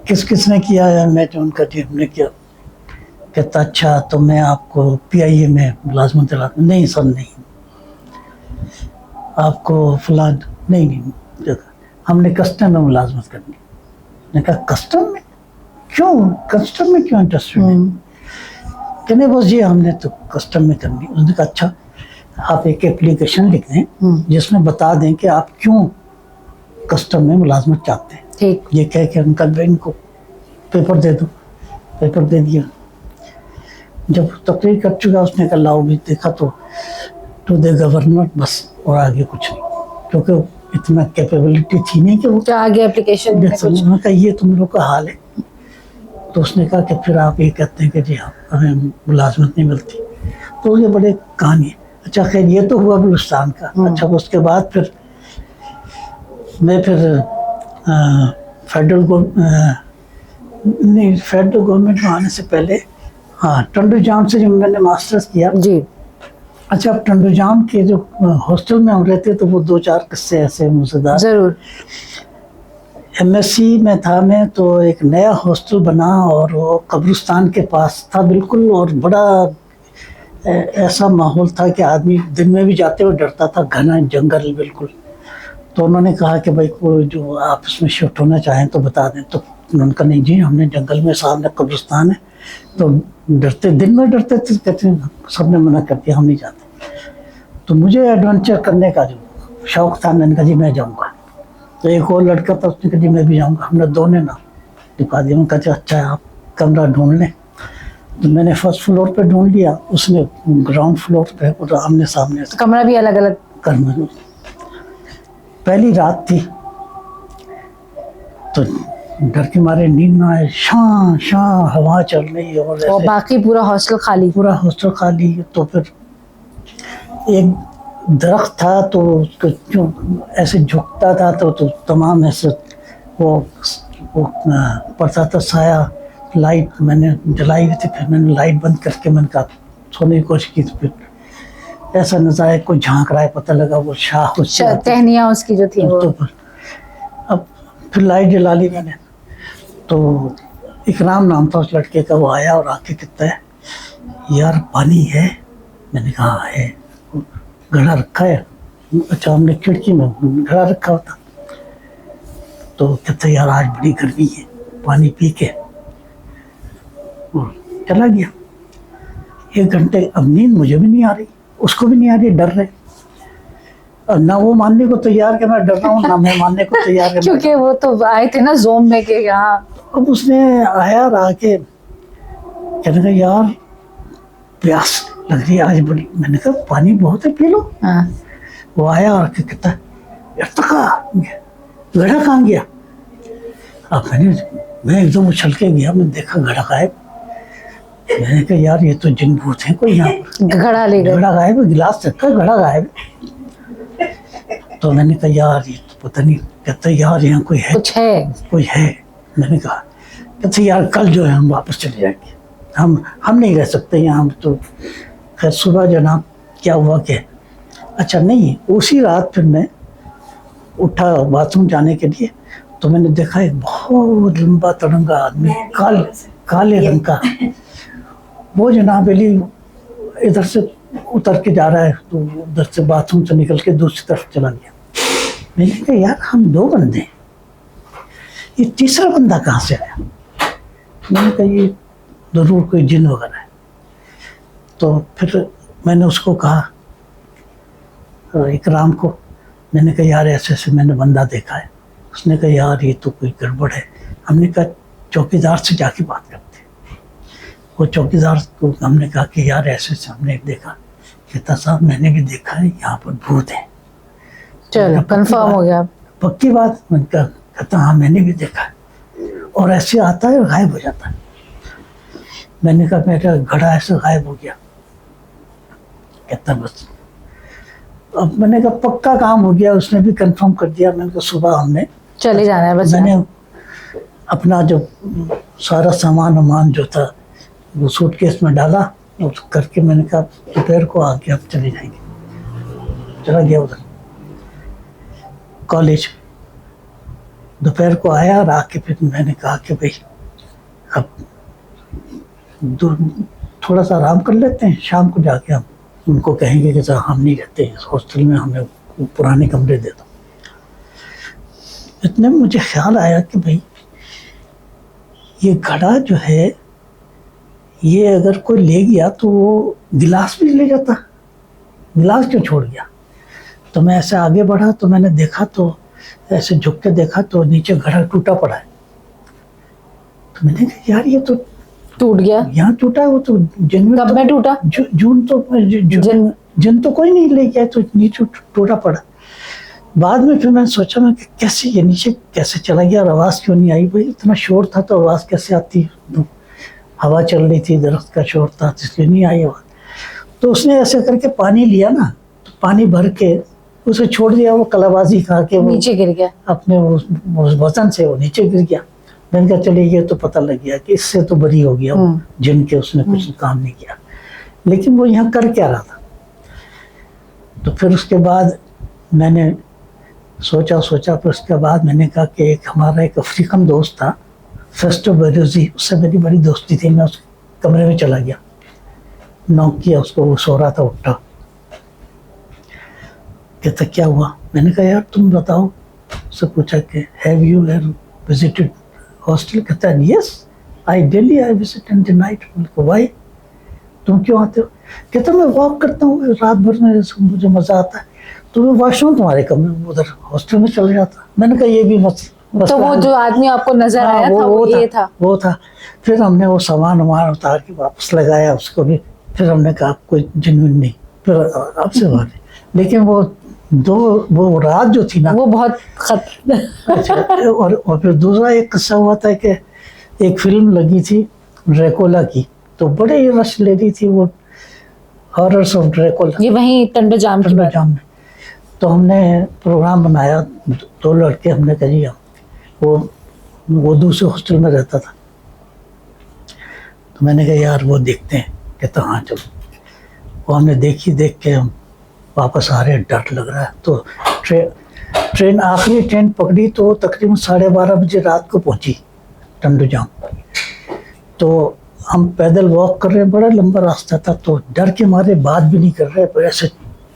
کس نے کیا ہے؟ میں جو ان کا ہم نے کیا کہتا اچھا تو میں آپ کو PIA میں ملازمت دلاتا. نہیں سر نہیں, آپ کو فلاں نہیں, ہم نے کسٹم میں ملازمت کرنی. نے کہا کسٹم میں کیوں, کسٹم میں کیوں انٹرسٹڈ ہیں؟ کہنے بس جی ہم نے تو کسٹم میں کرنی. اس نے کہا اچھا آپ ایک اپلیکیشن لکھ دیں جس میں بتا دیں کہ آپ کیوں کسٹم میں ملازمت چاہتے ہیں. ٹھیک. یہ کہہ کے ان کو پیپر دے دو. پیپر دے دیا. جب تقریر کر چکا اس نے کہا لاؤ بھی دیکھا تو ٹو دا گورنر بس, اور آگے کچھ نہیں, کیونکہ اتنا کیپیبلٹی تھی نہیں کہ وہ کیا آگے اپلیکیشن میں کچھ انہوں نے کہا یہ تم لوگ کا حال ہے. تو اس نے کہا کہ پھر آپ یہ کہتے ہیں کہ جی ہمیں ملازمت نہیں ملتی. تو یہ بڑے کہانی ہے. اچھا خیر یہ تو ہوا بلوچستان کا. اچھا اس کے بعد پھر میں فیڈرل گورنمنٹ میں آنے سے پہلے ٹنڈو جام سے جب میں نے ماسٹرز کیا. جی. اچھا اب ٹنڈو جام کے جو ہاسٹل میں ہم رہتے تو وہ 2-4 قصے ایسے مزیدار. ضرور. MSc میں تھا میں تو ایک نیا ہاسٹل بنا اور وہ قبرستان کے پاس تھا بالکل, اور بڑا ایسا ماحول تھا کہ آدمی دن میں بھی جاتے ہوئے ڈرتا تھا, گھنا جنگل بالکل. تو انہوں نے کہا کہ بھائی کوئی جو آپ اس میں شفٹ ہونا چاہیں تو بتا دیں. تو انہوں نے کہا نہیں جی ہم نے جنگل میں سامنے قبرستان ہے تو ڈرتے, دن میں ڈرتے تھے. کہتے ہیں سب نے منع کر دیا ہم نہیں جاتے. تو مجھے ایڈونچر کرنے کا جو شوق تھا, میں نے کہا جی میں جاؤں گا. تو ایک اور لڑکا تھا اس نے کہا جی میں بھی جاؤں گا. ہم نے دونوں نے دکھا دیا. میں کہا اچھا ہے آپ کمرہ ڈھونڈ لیں. تو میں نے فرسٹ فلور پہ ڈھونڈ لیا, اس نے گراؤنڈ فلور پہ, اور آمنے سامنے کمرہ بھی الگ الگ. کرنا. پہلی رات تھی تو ڈر کے مارے نیند نہ آئے. شاں شاں ہوا چل رہی ہے اور باقی پورا ہاسٹل خالی. پورا ہاسٹل خالی. تو پھر ایک درخت تھا تو اس کو جو ایسے جھکتا تھا تو تمام ایسے وہ پڑتا تھا سایہ. لائٹ میں نے جلائی ہوئی تھی, پھر میں نے لائٹ بند کر کے میں نے کہا سونے کی کوشش کی. تو پھر ایسا نظارہ کوئی جھانک رہا ہے, پتہ لگا وہ شاخ ٹہنیاں اس کی جو تھی. اب پھر لائٹ جلا لی میں نے. تو اکرام نام تھا اس لڑکے کا, وہ آیا اور آ کے کہتا ہے یار پانی ہے. میں نے کہا ہے. گھڑا رکھا ہے. اچھا ہم نے کھڑکی میں گھڑا رکھا ہوتا. تو کہتا ہے یار آج بڑی گرمی ہے, پانی پی کے چلا گیا. 1 گھنٹے. اب نیند مجھے بھی نہیں آ رہی, اس کو بھی نہیں آ رہی, ڈر رہے. نہ وہ ماننے کو تیار کہ میں ڈر رہا ہوں, نہ میں ماننے کو تیار کہ کیونکہ وہ تو آئے تھے نا زوم میں کہ یہاں. اب اس نے آیا اور آ کے کہنے کا یار پیاس لگ رہی ہے آج بڑی. میں نے کہا پانی بہت ہے پی لو. وہ آیا اور کہتا ہے گھڑا کہاں گیا. اب میں ایک دم اچھل کے گیا, میں دیکھا گھڑا غائب. میں نے کہا یار یہ تو جن بھوت ہیں کوئی یہاں پر. گھڑا لے گئے. گھڑا غائب ہے, گلاس رکھا, گھڑا غائب. تو میں نے کہا یار یہ تو پتہ نہیں. کہتا یار یہاں کوئی ہے, کچھ ہے, کوئی ہے. میں نے کہا کہتے یار کل جو ہے ہم واپس چلے جائیں گے, ہم نہیں رہ سکتے یہاں. تو خیر صبح جناب کیا ہوا کہ اچھا نہیں, اسی رات پھر میں اٹھا باتھ روم جانے کے لیے. تو میں نے دیکھا ایک بہت لمبا تڑنگا آدمی کالے رنگ کا, وہ جناب علی ادھر سے اتر کے جا رہا ہے. تو ادھر سے باتھ روم سے نکل کے دوسری طرف چلا گیا. میں نے کہا یار ہم 2 بندے ہیں, یہ تیسرا بندہ کہاں سے آیا. میں نے کہا یہ ضرور کوئی جن وغیرہ ہے. تو پھر میں نے اس کو کہا اکرام کو, میں نے کہا یار ایسے ایسے میں نے بندہ دیکھا ہے. اس نے کہا یار یہ تو کوئی گڑبڑ ہے. ہم نے کہا چوکیدار سے جا کے بات کرتے. وہ چوکیدار کو ہم نے کہا کہ یار ایسے ایسے ہم نے دیکھا. کہتا صاحب میں نے بھی دیکھا ہے یہاں پر بھوت ہے. چلو کنفرم ہو گیا. پکی بات. میں کہتا ہاں میں نے بھی دیکھا ہے, اور ایسے آتا ہے اور غائب ہو جاتا ہے. میں نے کہا میرا گھڑا ایسے غائب ہو گیا. کہتا بس. اب میں نے کہا پکا کام ہو گیا. اس نے بھی کنفرم کر دیا. میں نے کہا صبح ہم نے چلے جانا ہے. بس میں نے اپنا جو سارا سامان جو تھا وہ سوٹ کیس میں ڈالا اور کر کے میں نے کہا دوپہر کو آ کے اب چلے جائیں گے. چلا گیا ادھر کالج. دوپہر کو آیا اور آ کے پھر میں نے کہا کہ بھائی اب تھوڑا سا آرام کر لیتے ہیں, شام کو جا کے ہم ان کو کہیں گے کہ سر ہم نہیں رہتے اس ہاسٹل میں, ہمیں پرانے کمرے دے دو. اتنے میں مجھے خیال آیا کہ بھائی یہ گھڑا جو ہے یہ اگر کوئی لے گیا تو وہ گلاس بھی لے جاتا, گلاس کیوں چھوڑ گیا. تو میں ایسے آگے بڑھا تو میں نے دیکھا, تو ایسے جھک کے دیکھا تو نیچے گھڑا ٹوٹا پڑا ہے. تو میں نے کہا یار یہ تو ٹوٹ گیا, یہاں ٹوٹا ہے, وہ تو جن کب میں ٹوٹا, جون تو جن تو کوئی نہیں لے گیا, تو نیچے ٹوٹا پڑا. بعد میں پھر میں نے سوچا میں کہ کیسے یہ نیچے کیسے چلا گیا, اور آواز کیوں نہیں آئی. بھائی اتنا شور تھا تو آواز کیسے آتی, ہوا چل رہی تھی, درخت کا شور تھا, اس لیے نہیں آئی آواز. تو اس نے ایسے کر کے پانی لیا نا, تو پانی بھر کے اسے چھوڑ دیا, وہ کلابازی کھا کے وہ نیچے گر گیا, اپنے اس وزن سے وہ نیچے گر گیا. میں نے کہا چلے یہ تو پتہ لگ گیا کہ اس سے تو بری ہو گیا جن کے, اس نے کچھ کام نہیں کیا. لیکن وہ یہاں کر کیا رہا تھا. تو پھر اس کے بعد میں نے سوچا پھر اس کے بعد میں نے کہا کہ ایک ہمارا ایک افریقن دوست تھا فیسٹو بیروزی, اس سے میری بڑی دوستی تھی. میں اس کمرے میں چلا گیا, نوک کیا اس کو, وہ سو رہا تھا, اٹھا, کہتا کیا ہوا. میں نے کہا یار تم بتاؤ. اس سے پوچھا کہ ہیو یو وزٹڈ ہاسٹل. کہتا ہے yes I daily I visit in the night. Why, تم کیوں آتے ہو. کہتا میں واک کرتا ہوں رات بھر میں, مجھے مزہ آتا ہے, تو میں واش روم تمہارے کمرے ادھر ہاسٹل میں چل جاتا. میں نے کہا یہ بھی تو وہ جو آدمی آپ کو نظر آیا تھا وہ تھا. پھر ہم نے وہ سامان اتار کے واپس لگایا اس کو بھی. پھر ہم نے کہا کوئی جنون نہیں, پھر آپ سے بات. لیکن وہ رات جو تھی نا وہ بہت اچھا. اور پھر دوسرا ایک قصہ ہوا تھا کہ ایک فلم لگی تھی ڈریکولا کی, تو بڑے ہی رش لے رہی تھی وہ, ہاررز آف ڈریکولا, یہ وہیں ٹنڈو جام کی بات. میں. تو ہم نے پروگرام بنایا, 2 لڑکے, ہم نے کہا جی وہ دوسرے ہاسٹل میں رہتا تھا. تو میں نے کہا یار وہ دیکھتے ہیں. کہتا ہاں چلو. وہ ہم نے دیکھ کے ہم واپس آ رہے ہیں, ڈر لگ رہا ہے. تو ٹرین آخری ٹرین پکڑی تو تقریباً 12:30 بجے رات کو پہنچی ٹنڈو جام. تو ہم پیدل واک کر رہے ہیں, بڑا لمبا راستہ تھا, تو ڈر کے مارے بات بھی نہیں کر رہے, پر ایسے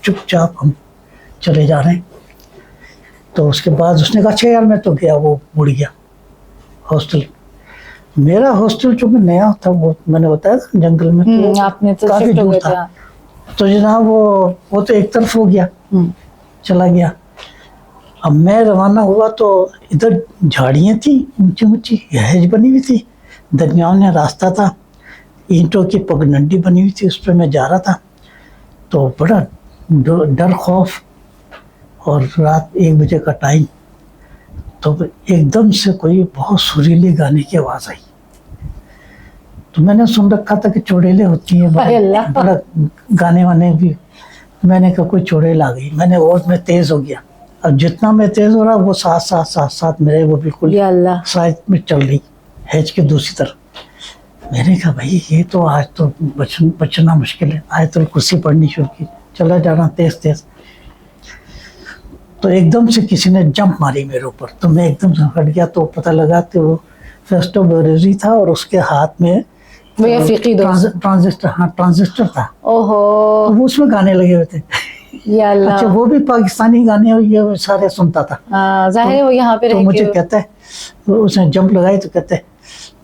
چپ چاپ ہم چلے جا رہے ہیں. تو اس کے بعد اس نے کہا اچھا یار میں تو گیا, وہ مڑ گیا ہاسٹل. میرا ہاسٹل جو نیا تھا, وہ میں نے بتایا تھا جنگل میں, آپ نے تو کافی دور تھا. تو جناب وہ تو ایک طرف ہو گیا, چلا گیا. اب میں روانہ ہوا تو ادھر جھاڑیاں تھیں اونچی اونچی, ہیج بنی ہوئی تھی, درمیان میں راستہ تھا, اینٹوں کی پگڈنڈی بنی ہوئی تھی, اس پہ میں جا رہا تھا. تو بڑا ڈر خوف, اور رات 1 بجے کا ٹائم. تو ایک دم سے کوئی بہت سریلے گانے کی آواز آئی. تو میں نے سن رکھا تھا کہ چوڑیلیں ہوتی ہیں, بڑا گانے وانے بھی. میں نے کہا کوئی چوڑیل آ گئی. میں تیز ہو گیا. اب جتنا میں تیز ہو رہا وہ ساتھ میرے وہ بالکل سائڈ میں چل رہی, ہیج کے دوسری طرف. میں نے کہا بھائی یہ تو آج تو بچنا مشکل ہے. آیت الکرسی پڑھنی شروع کی, چلا جا رہا تیز. تو ایک دم سے کسی نے جمپ ماری میرے اوپر, تو میں ایک دم سے ہٹ گیا. تو پتہ لگا کہ وہ فیسٹو بیروزی تھا, اور اس کے ہاتھ میں ٹرانزسٹر تھا. وہ اس میں گانے لگے ہوئے تھے. اچھا وہ بھی پاکستانی گانے یہ سارے سنتا تھا. ظاہر وہ یہاں پہ. تو مجھے کہتا ہے, اس نے جمپ لگائی تو کہتا ہے,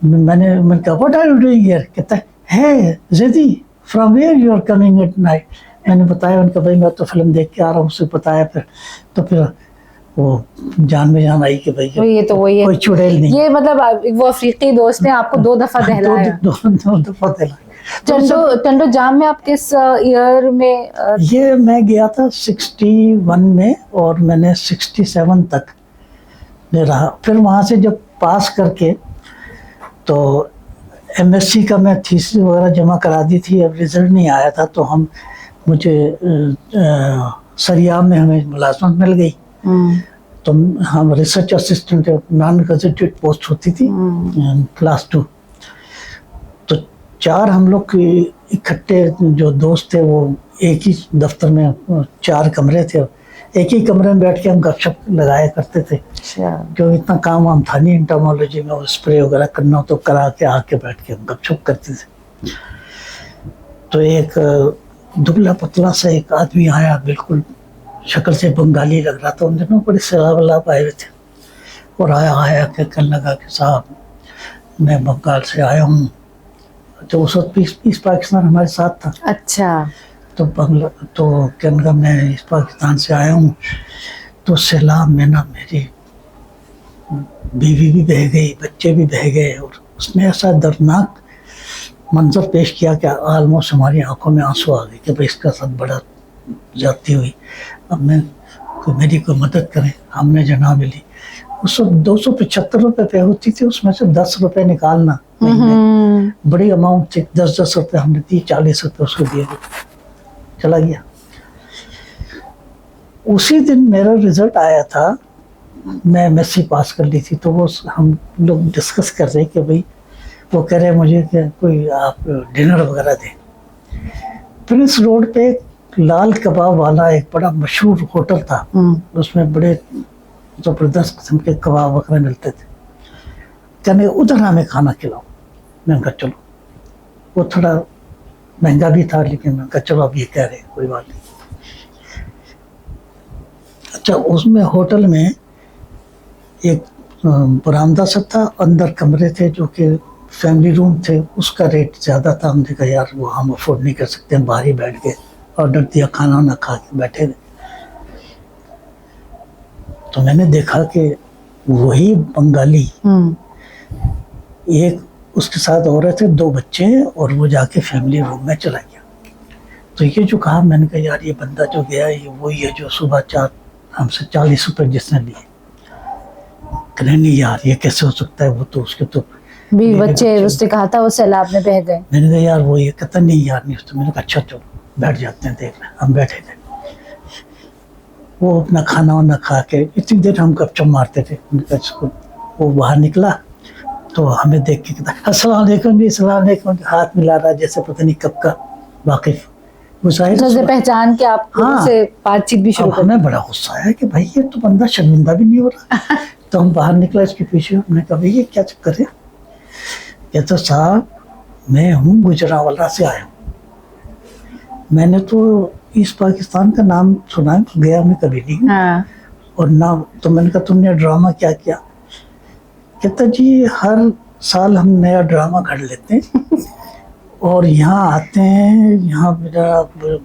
میں نے کہا what are you doing here. کہتا ہے Zaidi from where you are coming at night. میں نے بتایا, ان کا بھائی میں تو فلم دیکھ کے آ رہا ہوں. اسے بتایا پھر وہ جان میں جان آئی کہ بھائی یہ تو وہی ہے, کوئی چڑیل نہیں. یہ مطلب وہ افریقی دوست نے آپ کو 2 دفعہ دہلایا. 2 دفعہ دہلایا. ٹنڈو جام میں آپ کس ایئر میں؟ یہ میں گیا تھا 61 میں, اور میں نے 67 تک میں رہا. پھر وہاں سے جب پاس کر کے تو MSc کا میں تھیسس وغیرہ جمع کرا دی تھی. اب رزلٹ نہیں آیا تھا, تو مجھے سریاب میں ہمیں ملازمت مل گئی. تو ہم research assistant, naan gazetted post ہوتی تھی کلاس 2. تو 4 ہم لوگ اکٹھے جو دوست تھے, وہ ایک ہی دفتر میں 4 کمرے تھے, ایک ہی کمرے میں بیٹھ کے ہم گپ شپ لگایا کرتے تھے. جو اتنا کام تھا نہیں انٹرمولوجی میں, اسپرے وغیرہ کرنا تو کرا کے آ کے بیٹھ کے ہم گپ شپ کرتے تھے. تو ایک دبلا پتلا سا ایک آدمی آیا, بالکل شکل سے بنگالی لگ رہا تھا. ان دنوں بڑے سیلاب ولاب آئے ہوئے تھے, اور آیا کہ کہنے لگا کہ صاحب میں بنگال سے آیا ہوں. تو اس وقت پیس پاکستان ہمارے ساتھ تھا. اچھا. تو کہنے لگا میں اس پاکستان سے آیا ہوں, تو سیلاب میں نا میری بیوی بھی بہہ گئی, بچے بھی بہہ گئے, اور اس نے ایسا دردناک منظر پیش کیا کہ آلموسٹ ہماری آنکھوں میں آنسو آ گئے کہ بھائی اس کا ساتھ بڑا زیادتی ہوئی, اب میں میری کوئی مدد کریں. ہم نے جناب لی. اس وقت 275 روپے پہ ہوتی تھی, اس میں سے 10 روپے نکالنا بڑی اماؤنٹ تھی. 10 روپے ہم نے دی, 40 روپے اس کو دیے, چلا گیا. اسی دن میرا رزلٹ آیا تھا, میں ایم ایس سی پاس کر لی تھی. تو وہ ہم لوگ ڈسکس کر رہے کہ بھائی, وہ کہہ رہے مجھے کہ کوئی آپ ڈنر وغیرہ دیں. پرنس روڈ پہ لال کباب والا ایک بڑا مشہور ہوٹل تھا, اس میں بڑے زبردست قسم کے کباب وغیرہ ملتے تھے. کہنے ادھر ہمیں کھانا کھلاؤ. میں نے کہا چلو. وہ تھوڑا مہنگا بھی تھا, لیکن میں نے کہا چلو اب یہ کہہ رہے کوئی بات نہیں. اچھا, اس میں ہوٹل میں ایک برآمدہ سا تھا, اندر کمرے تھے جو کہ فیملی روم تھے. اس کا ریٹ زیادہ تھا. ہم نے کہا یار وہ ہم افورڈ نہیں کر سکتے, ہم باہر ہی بیٹھ کے آرڈر دیا, کھانا نہ کھا کے بیٹھے تھے. تو میں نے دیکھا کہ وہی بنگالی, ایک اس کے ساتھ عورت ہے, 2 بچے ہیں, اور وہ جا کے فیملی روم میں چلا گیا. تو یہ جو کہا, میں نے کہا یار یہ بندہ جو گیا یہ وہی ہے جو صبح ہم سے 40 روپے جس نے لیے. کہنے نہیں یار یہ کیسے ہو سکتا ہے, وہ تو اس کے تو بھی بچے اس نے کہا تھا وہ سیلاب میں بہہ گئے. میں نے کہا یار وہ یہ کہتا نہیں یار نہیں. میں نے کہا اچھا چلو بیٹھ جاتے ہیں دیکھ لیں. ہم بیٹھے تھے, وہ اپنا کھانا وانا کھا کے اتنی دیر ہم گپ شپ مارتے تھے. وہ باہر نکلا تو ہمیں دیکھ کے کہتا السلام علیکم جی, السلام علیکم, ہاتھ ملا رہا جیسے پتہ نہیں کب کا واقف. جیسے پہچان کے آپ سے بات چیت بھی شروع. ہمیں بڑا غصہ آیا کہ بھائی یہ تو بندہ شرمندہ بھی نہیں ہو رہا. تو ہم باہر نکلا اس کے پیچھے. ہم نے کہا بھائی یہ کیا چکر ہے؟ کہتا صاحب میں ہوں گجرانوالہ سے آیا ہوں. میں نے تو ایسٹ پاکستان کا نام سنا ہے, گیا میں کبھی نہیں, اور نہ. تو میں نے کہا تم نے ڈرامہ کیا کیا؟ کہتا جی ہر سال ہم نیا ڈرامہ گھڑ لیتے ہیں اور یہاں آتے ہیں. یہاں میرا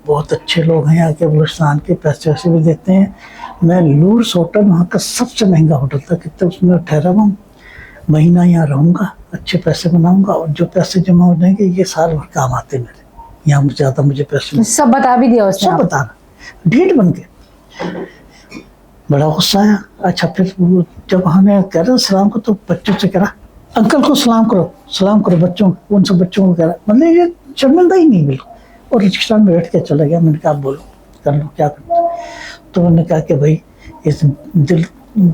بہت اچھے لوگ ہیں, یہاں کے بلوچستان کے, پیسے ویسے بھی دیتے ہیں. میں لورس ہوٹل وہاں کا سب سے مہنگا ہوٹل تھا, کہتے اس میں ٹھہرا ہوا ہوں, مہینہ یہاں رہوں گا, اچھے پیسے بناؤں گا, اور جو پیسے جمع ہو جائیں گے یہ سال بھر کام آتے میرے. یہاں زیادہ مجھے پیسے سب بتا بھی دیا اس نے, سب بتا رہا, ڈھیٹ بن کے. بڑا غصہ آیا. اچھا پھر جب ہمیں کہہ رہا سلام کو, تو بچوں سے کہہ رہا انکل کو سلام کرو بچوں کو. ان سب بچوں کو کہہ رہا, مطلب یہ شرمندہ ہی نہیں بالکل. اور رکشہ میں بیٹھ کے چلا گیا. میں نے کہا آپ بولو, کر لو کیا کرنا. تو انہوں نے کہا کہ بھائی اس دل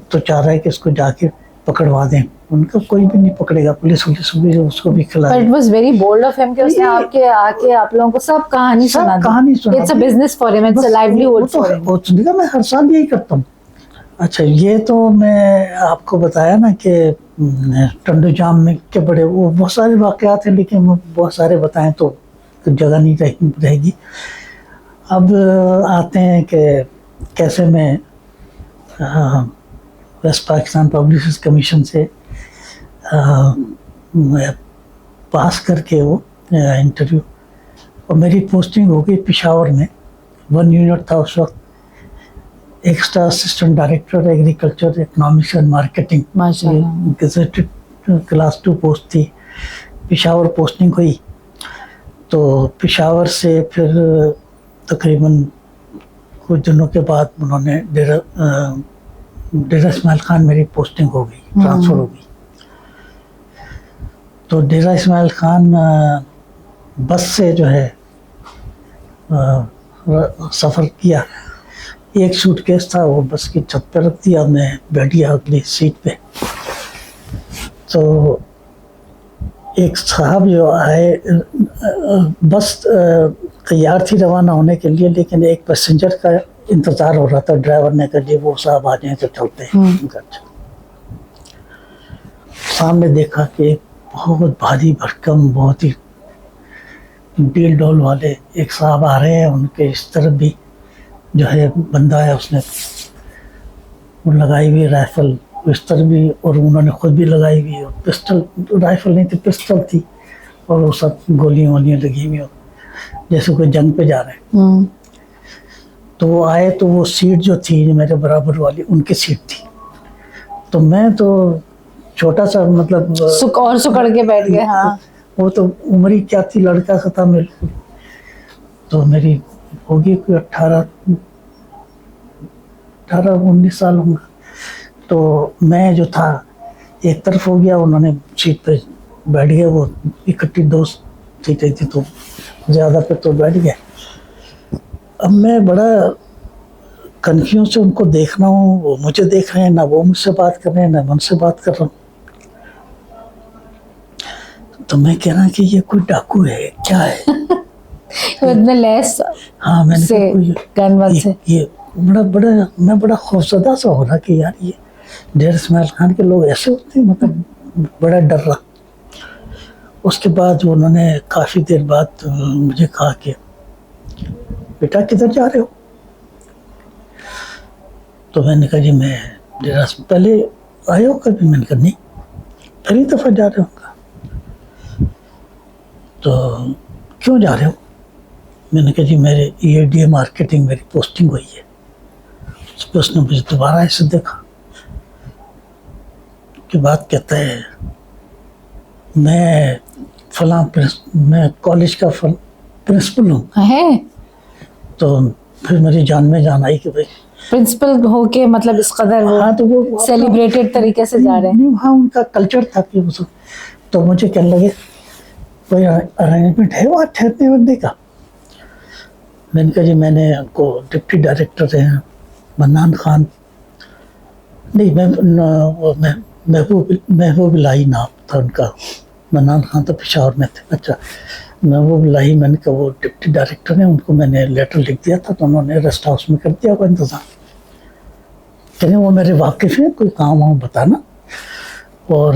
تو چاہ رہا ہے کہ اس کو جا کے پکڑوا دیں. ان کو کوئی بھی نہیں پکڑے گا, پولیس بھی اس کو بھی کھلا. But it was very bold of him کہ اس نے آ کے آپ لوگوں کو سب کہانی سنا دی. It's a business for him, it's a livelihood for him. میں ہر سال یہی کرتا ہوں. اچھا یہ تو میں آپ کو بتایا نا کہ ٹنڈو جام میں کے بڑے وہ بہت سارے واقعات ہیں, لیکن بہت سارے بتائیں تو جگہ نہیں رہے گی. اب آتے ہیں کہ کیسے میں ویسٹ پاکستان پبلشرز کمیشن سے پاس کر کے وہ انٹرویو, اور میری پوسٹنگ ہو گئی پشاور میں. 1 یونٹ تھا اس وقت, extra assistant director agriculture economics and marketing, gazetted class 2 post تھی. پشاور پوسٹنگ ہوئی. تو پشاور سے پھر تقریباً کچھ دنوں کے بعد انہوں نے ڈیرہ اسماعیل خان میری پوسٹنگ ہو گئی, ٹرانسفر ہو گئی. تو ڈیرہ اسماعیل خان بس سے جو ہے سفر کیا. ایک سوٹ کیس تھا, وہ بس کی چھت پہ رکھ دیا, میں بیٹھ گیا اگلی سیٹ پہ. تو ایک صاحب جو آئے, بس تیار تھی روانہ ہونے کے لیے, لیکن ایک پیسنجر کا انتظار ہو رہا تھا. ڈرائیور نے کہا جی وہ صاحب آ جائیں تو چلتے ہیں. سامنے دیکھا کہ بہت بھاری بھرکم, بہت ہی ڈیل ڈول والے ایک صاحب آ رہے ہیں, ان کے اس طرف بھی جو ہے بندہ ہے, اس نے وہ لگائی ہوئی رائفل, اس طرف بھی, اور انہوں نے خود بھی لگائی ہوئی, اور پسٹل, رائفل نہیں تھی پسٹل تھی, اور وہ سب گولیاں وولیاں لگی ہوئی, جیسے کوئی جنگ پہ جا رہے ہیں. تو وہ آئے تو وہ سیٹ جو تھی میرے برابر والی ان کی سیٹ تھی, تو میں تو چھوٹا سا مطلب سکڑ کے بیٹھ گئے. ہاں وہ تو عمر ہی کیا تھی, لڑکا سا تھا بالکل, تو میری ہوگی کوئی 18-19 سال ہوں گا. تو میں جو تھا ایک طرف ہو گیا, انہوں نے سیٹ پہ بیٹھ گئے, وہ اکٹھی 2 سیٹیں تھی تو زیادہ پہ تو بیٹھ گئے. اب میں بڑا کنفیوز سے ان کو دیکھ رہا ہوں, وہ مجھے دیکھ رہے ہیں, نہ وہ مجھ سے بات کر رہے ہیں نہ میں ان سے بات کر رہا ہوں. تو میں کہہ رہا کہ یہ کوئی ڈاکو ہے کیا ہے, اتنے لیس ہاں میں نے سے کہا کوئی گن ون سے. یہ بڑا میں بڑا خوفزدہ سا ہو رہا کہ یار یہ ڈیر اسماعیل خان کے لوگ ایسے ہوتے ہیں, مطلب بڑا ڈر رہا. اس کے بعد انہوں نے کافی دیر بعد مجھے کہا کہ بیٹا کدھر جا رہے ہو؟ تو میں نے کہا جی میں ڈیرا, پہلے آئے ہو کبھی؟ میں نے کہا نہیں پہلی دفعہ جا رہے ہوں گا. تو کیوں جا رہے ہو؟ میں نے کہا جی میرے EADA مارکیٹنگ میری پوسٹنگ ہوئی ہے. اس نے مجھے دوبارہ ایسے دیکھا کہ بات کہتا ہے میں فلاں میں کالج کا پرنسپل ہوں. تو پھر میری جان میں جان آئی کہ بھائی پرنسپل ہو کے مطلب اس قدر ہاں, تو وہ سیلیبریٹڈ طریقے سے جا رہے ہیں. ہاں ان کا کلچر تھا کہ تو مجھے کہنے لگے کوئی ارینجمنٹ ہے وہاں ٹھہرنے وہرنے کا؟ میں نے کہا جی میں نے ان کو ڈپٹی ڈائریکٹر ہیں منان خان, نہیں محبوب الہی نام تھا ان کا, منان خان تو پشاور میں تھے. اچھا محبوب الہی, میں نے کہا وہ ڈپٹی ڈائریکٹر ہیں, ان کو میں نے لیٹر لکھ دیا تھا تو انہوں نے ریسٹ ہاؤس میں کر دیا وہ انتظام. کہنے وہ میرے واقف ہیں, کوئی کام ہو بتانا, اور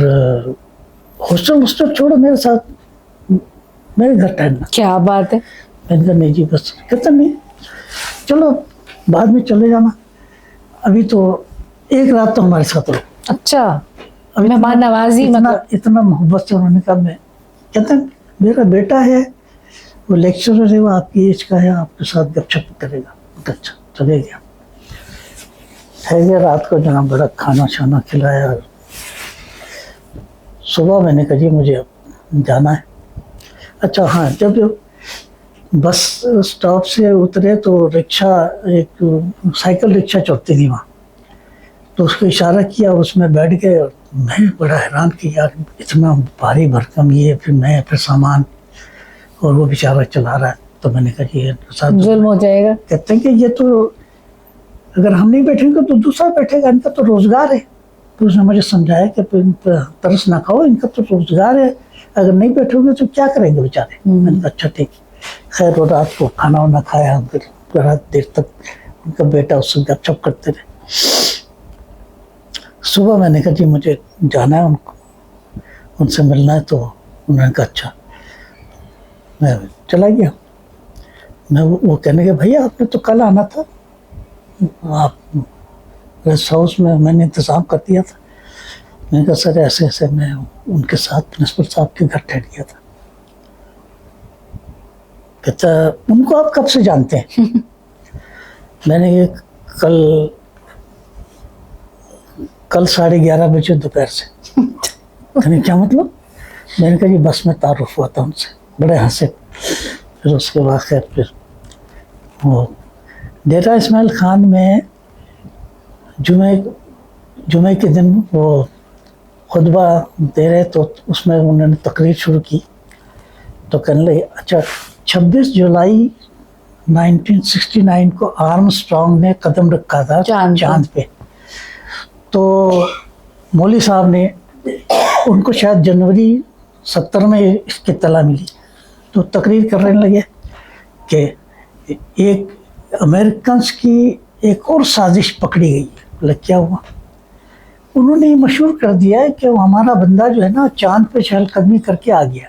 ہاسٹل چھوڑو میرے ساتھ میرے گھر ٹھہرنا. کیا بات ہے. میں نے کہا نہیں جی بس. کہتا نہیں چلو بعد میں چلے جانا, ابھی تو ایک رات تو ہمارے ساتھ رہو. اچھا مہمان نوازی, مطلب اتنا محبت سے انہوں نے کہا. میں کہتا میرا بیٹا ہے وہ لیکچرر ہے, وہ آپ کی ایج کا ہے, آپ کے ساتھ گپ شپ کرے گا. اچھا چلے گیا. رات کو جہاں بڑا کھانا شانا کھلایا. صبح میں نے کہا جی مجھے اب جانا ہے. اچھا ہاں, جب بس اسٹاپ سے اترے تو رکشا, ایک سائیکل رکشا چلتی تھی وہاں, تو اس کو اشارہ کیا, اس میں بیٹھ گئے. اور میں بڑا حیران کہ یار اتنا بھاری بھرکم یہ, پھر میں پھر سامان, اور وہ بیچارہ چلا رہا ہے. تو میں نے کہا جی ظلم ہو جائے گا. کہتے ہیں کہ یہ تو اگر ہم نہیں بیٹھیں گے تو دوسرا بیٹھے گا, ان کا تو روزگار ہے. تو اس نے مجھے سمجھایا کہ ان پہ ترس نہ کھاؤ, ان کا تو روزگار ہے, اگر نہیں بیٹھو گے تو کیا کریں گے بیچارے. میں نے کہا اچھا ٹھیک. خیر وہ رات کو کھانا وانا کھایا, پھر رات دیر تک ان کا بیٹا اس سے گپ شپ کرتے رہے. صبح میں نے کہا جی مجھے جانا ہے ان کو, ان سے ملنا ہے. تو انہوں نے کہا اچھا. میں چلا گیا. میں وہ کہنے کے بھیا آپ نے تو کل آنا تھا, آپ ریسٹ ہاؤس میں نے انتظام کر دیا تھا. میں نے کہا سر ایسے ایسے میں ان کے ساتھ پرنسپل صاحب کے گھر ٹھہر گیا تھا. کہتا ان کو آپ کب سے جانتے ہیں؟ میں نے یہ کل 11:30 بجے دوپہر سے. کہنے کیا مطلب؟ میں نے کہا جی بس میں تعارف ہوا تھا ان سے. بڑے ہنسے. پھر اس کے بعد خیر پھر وہ ڈیرا اسماعیل خان میں جمعے کے دن وہ خطبہ دے رہے, تو اس میں انہوں نے تقریر شروع کی. تو کہنے لگے اچھا 26 جولائی 1969 کو آرم اسٹرانگ نے قدم رکھا تھا چاند پہ. تو مولوی صاحب نے ان کو شاید جنوری 70 میں اس کی اطلاع ملی, تو تقریر کرنے لگے کہ ایک امریکنز کی ایک اور سازش پکڑی گئی. کیا ہوا؟ انہوں نے یہ مشہور کر دیا ہے کہ وہ ہمارا بندہ جو ہے نا چاند پہ چہل قدمی کر کے آ گیا.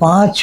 5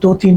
2-3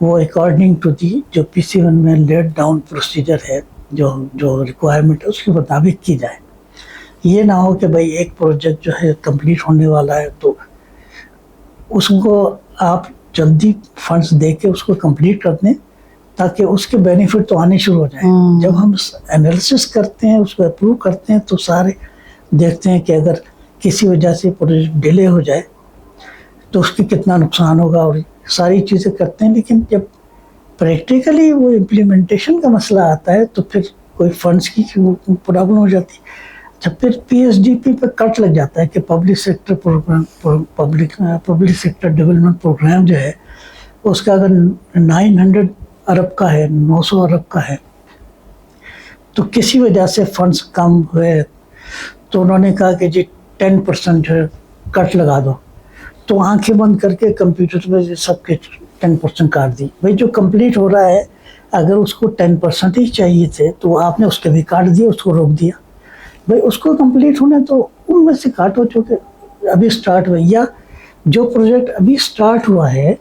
وہ اکارڈنگ ٹو دی جو PC1 میں لیٹ ڈاؤن پروسیجر ہے, جو ریکوائرمنٹ ہے اس کے مطابق کی جائے. یہ نہ ہو کہ بھائی ایک پروجیکٹ جو ہے کمپلیٹ ہونے والا ہے تو اس کو آپ جلدی فنڈس دے کے اس کو کمپلیٹ کر دیں تاکہ اس کے بینیفٹ تو آنے شروع ہو جائیں. جب ہم انالیسس کرتے ہیں, اس کو اپروو کرتے ہیں, تو سارے دیکھتے ہیں کہ اگر کسی وجہ سے پروجیکٹ ڈیلے ہو جائے تو اس کی کتنا نقصان ہوگا, اور ساری چیزیں کرتے ہیں. لیکن جب پریکٹیکلی وہ امپلیمنٹیشن کا مسئلہ آتا ہے تو پھر کوئی فنڈس کی پرابلم ہو جاتی ہے. جب پھر PSDP پہ کٹ لگ جاتا ہے کہ public sector programme, public sector development programme جو ہے اس کا اگر 900 ارب کا ہے, 900 ارب کا ہے, تو کسی وجہ سے فنڈس کم ہوئے تو انہوں نے کہا کہ جی 10% جو ہے کٹ لگا دو. تو آنکھیں بند کر کے کمپیوٹر میں سب کے 10% کاٹ دی. بھائی جو کمپلیٹ ہو رہا ہے اگر اس کو 10% ہی چاہیے تھے تو آپ نے اس کے بھی کاٹ دیے, اس کو روک دیا. بھائی اس کو کمپلیٹ ہونے تو ان میں سے کاٹو جو کہ ابھی سٹارٹ ہوئے, یا جو پروجیکٹ ابھی سٹارٹ ہوا ہے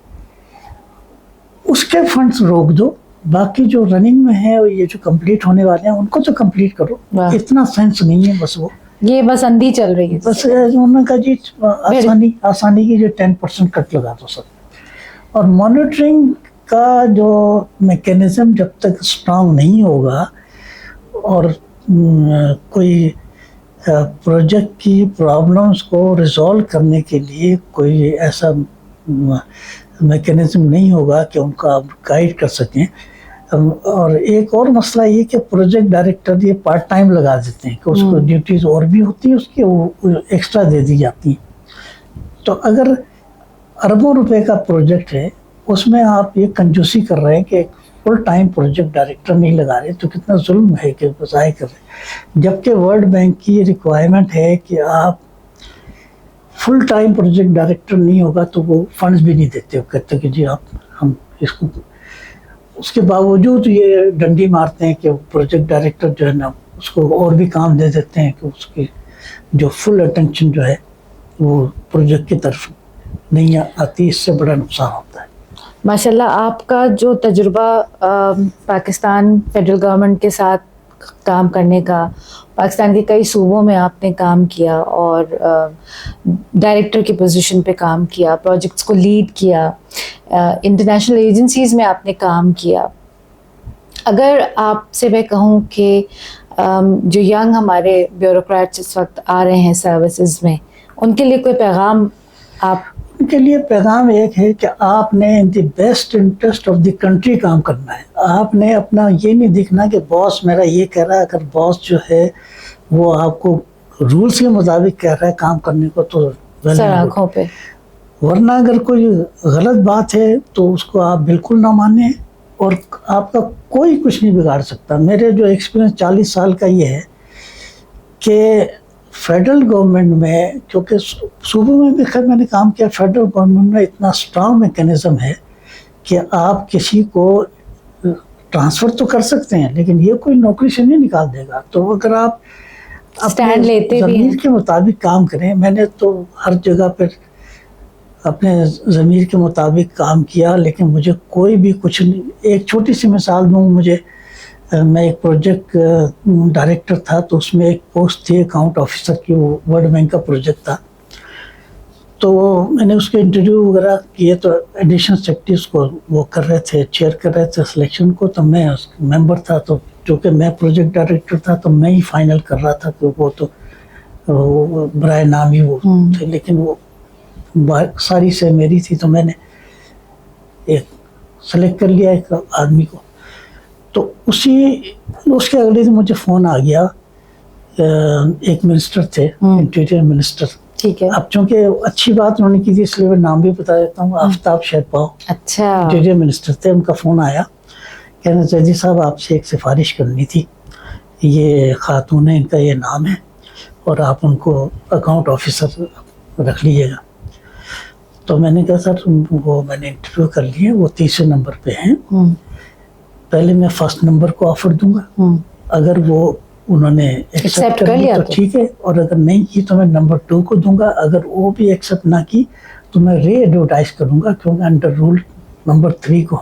اس کے فنڈس روک دو. باقی جو رننگ میں ہے اور یہ جو کمپلیٹ ہونے والے ہیں ان کو تو کمپلیٹ کرو. اتنا سینس نہیں ہے بس. وہ یہ بس اندھی چل رہی ہے. بس انہوں نے کہا جی آسانی کی جو 10% کٹ لگا دو سب. اور مانیٹرنگ کا جو میکینزم جب تک اسٹرانگ نہیں ہوگا اور کوئی پروجیکٹ کی پرابلمس کو ریزالو کرنے کے لیے کوئی ایسا میکینزم نہیں ہوگا کہ ان کو آپ گائیڈ کر سکیں. اور ایک اور مسئلہ یہ کہ پروجیکٹ ڈائریکٹر یہ پارٹ ٹائم لگا دیتے ہیں کہ اس کو ڈیوٹیز اور بھی ہوتی ہیں اس کی, وہ ایکسٹرا دے دی جاتی ہیں. تو اگر اربوں روپے کا پروجیکٹ ہے اس میں آپ یہ کنجوسی کر رہے ہیں کہ ایک فل ٹائم پروجیکٹ ڈائریکٹر نہیں لگا رہے, تو کتنا ظلم ہے کہ ضائع کر رہے. جبکہ ورلڈ بینک کی ریکوائرمنٹ ہے کہ آپ فل ٹائم پروجیکٹ ڈائریکٹر نہیں ہوگا تو وہ فنڈز بھی نہیں دیتے. وہ کہتے کہ جی ہم اس کو, اس کے باوجود یہ ڈنڈی مارتے ہیں کہ پروجیکٹ ڈائریکٹر جو ہے نا اس کو اور بھی کام دے دیتے ہیں کہ اس کی جو فل اٹینشن جو ہے وہ پروجیکٹ کی طرف نہیں آتی. اس سے بڑا نقصان ہوتا ہے. ماشاءاللہ آپ کا جو تجربہ پاکستان فیڈرل گورنمنٹ کے ساتھ کام کرنے کا, پاکستان کے کئی صوبوں میں آپ نے کام کیا اور ڈائریکٹر کی پوزیشن پہ کام کیا, پروجیکٹس کو لیڈ کیا, انٹرنیشنل ایجنسیز میں آپ نے کام کیا. اگر آپ سے میں کہوں کہ جو ینگ ہمارے بیوروکریٹس اس وقت آ رہے ہیں سروسز میں, ان کے لیے کوئی پیغام آپ؟ ان کے لیے پیغام ایک ہے کہ آپ نے in the best interest of the country کام کرنا ہے. آپ نے اپنا یہ نہیں دیکھنا کہ باس میرا یہ کہہ رہا ہے. اگر باس جو ہے وہ آپ کو رولز کے مطابق کہہ رہا ہے کام کرنے کو تو آنکھوں پہ, ورنہ اگر کوئی غلط بات ہے تو اس کو آپ بالکل نہ مانیں اور آپ کا کوئی کچھ نہیں بگاڑ سکتا. میرے جو ایکسپیرینس 40 سال کا یہ ہے کہ فیڈرل گورنمنٹ میں, کیونکہ صوبوں میں بھی خیر میں نے کام کیا, فیڈرل گورنمنٹ میں اتنا اسٹرانگ میکینزم ہے کہ آپ کسی کو ٹرانسفر تو کر سکتے ہیں لیکن یہ کوئی نوکری سے نہیں نکال دے گا. تو اگر آپ اسٹینڈ لیتے ضمیر کے مطابق کام کریں, میں نے تو ہر جگہ پر اپنے ضمیر کے مطابق کام کیا لیکن مجھے کوئی بھی کچھ نہیں. ایک چھوٹی سی مثال دوں, میں ایک پروجیکٹ ڈائریکٹر تھا تو اس میں ایک پوسٹ تھی اکاؤنٹ آفیسر کی, وہ ورلڈ بینک کا پروجیکٹ تھا. تو میں نے اس کے انٹرویو وغیرہ کیے تو ایڈیشنل سیکرٹری اس کو وہ کر رہے تھے, چیئر کر رہے تھے سلیکشن کو. تو میں ممبر تھا, تو چونکہ میں پروجیکٹ ڈائریکٹر تھا تو میں ہی فائنل کر رہا تھا کہ وہ تو برائے نام ہی وہ تھے, لیکن وہ ساری سے میری تھی. تو میں نے ایک سلیکٹ کر لیا ایک آدمی کو. تو اس کے اگلے دن مجھے فون آ گیا, ایک منسٹر تھے, انٹیریئر منسٹر. ٹھیک ہے. اب چونکہ اچھی بات انہوں نے کی تھی اس لیے میں نام بھی بتا دیتا ہوں, آفتاب شیرپاؤ. اچھا. انٹیریئر منسٹر تھے. ان کا فون آیا, کہنے زیدی صاحب آپ سے ایک سفارش کرنی تھی, یہ خاتون ہے, ان کا یہ نام ہے اور آپ ان کو اکاؤنٹ آفیسر رکھ لیجیے گا. تو میں نے کہا سر وہ میں نے انٹرویو کر لیے, وہ 30 نمبر پہ ہیں. پہلے میں فرسٹ نمبر کو آفر دوں گا, اگر وہ انہوں نے ایکسیپٹ کر لیا تو ٹھیک ہے, اور اگر نہیں کی تو میں نمبر 2 کو دوں گا. اگر وہ بھی ایکسیپٹ نہ کی تو میں ری ایڈورٹائز کروں گا, کیونکہ انڈر رول نمبر 3 کو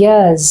years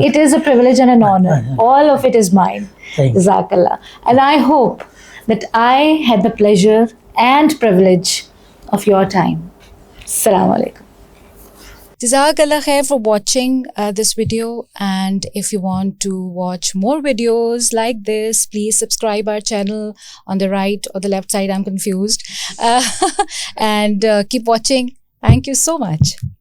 it is a privilege and an honor. All of it is mine. Jazakallah. And I hope that I had the pleasure and privilege of your time. Assalamu alaikum. Jazakallah khair for watching this video, and if you want to watch more videos like this, please subscribe our channel on the right or the left side, I'm confused, and keep watching. Thank you so much.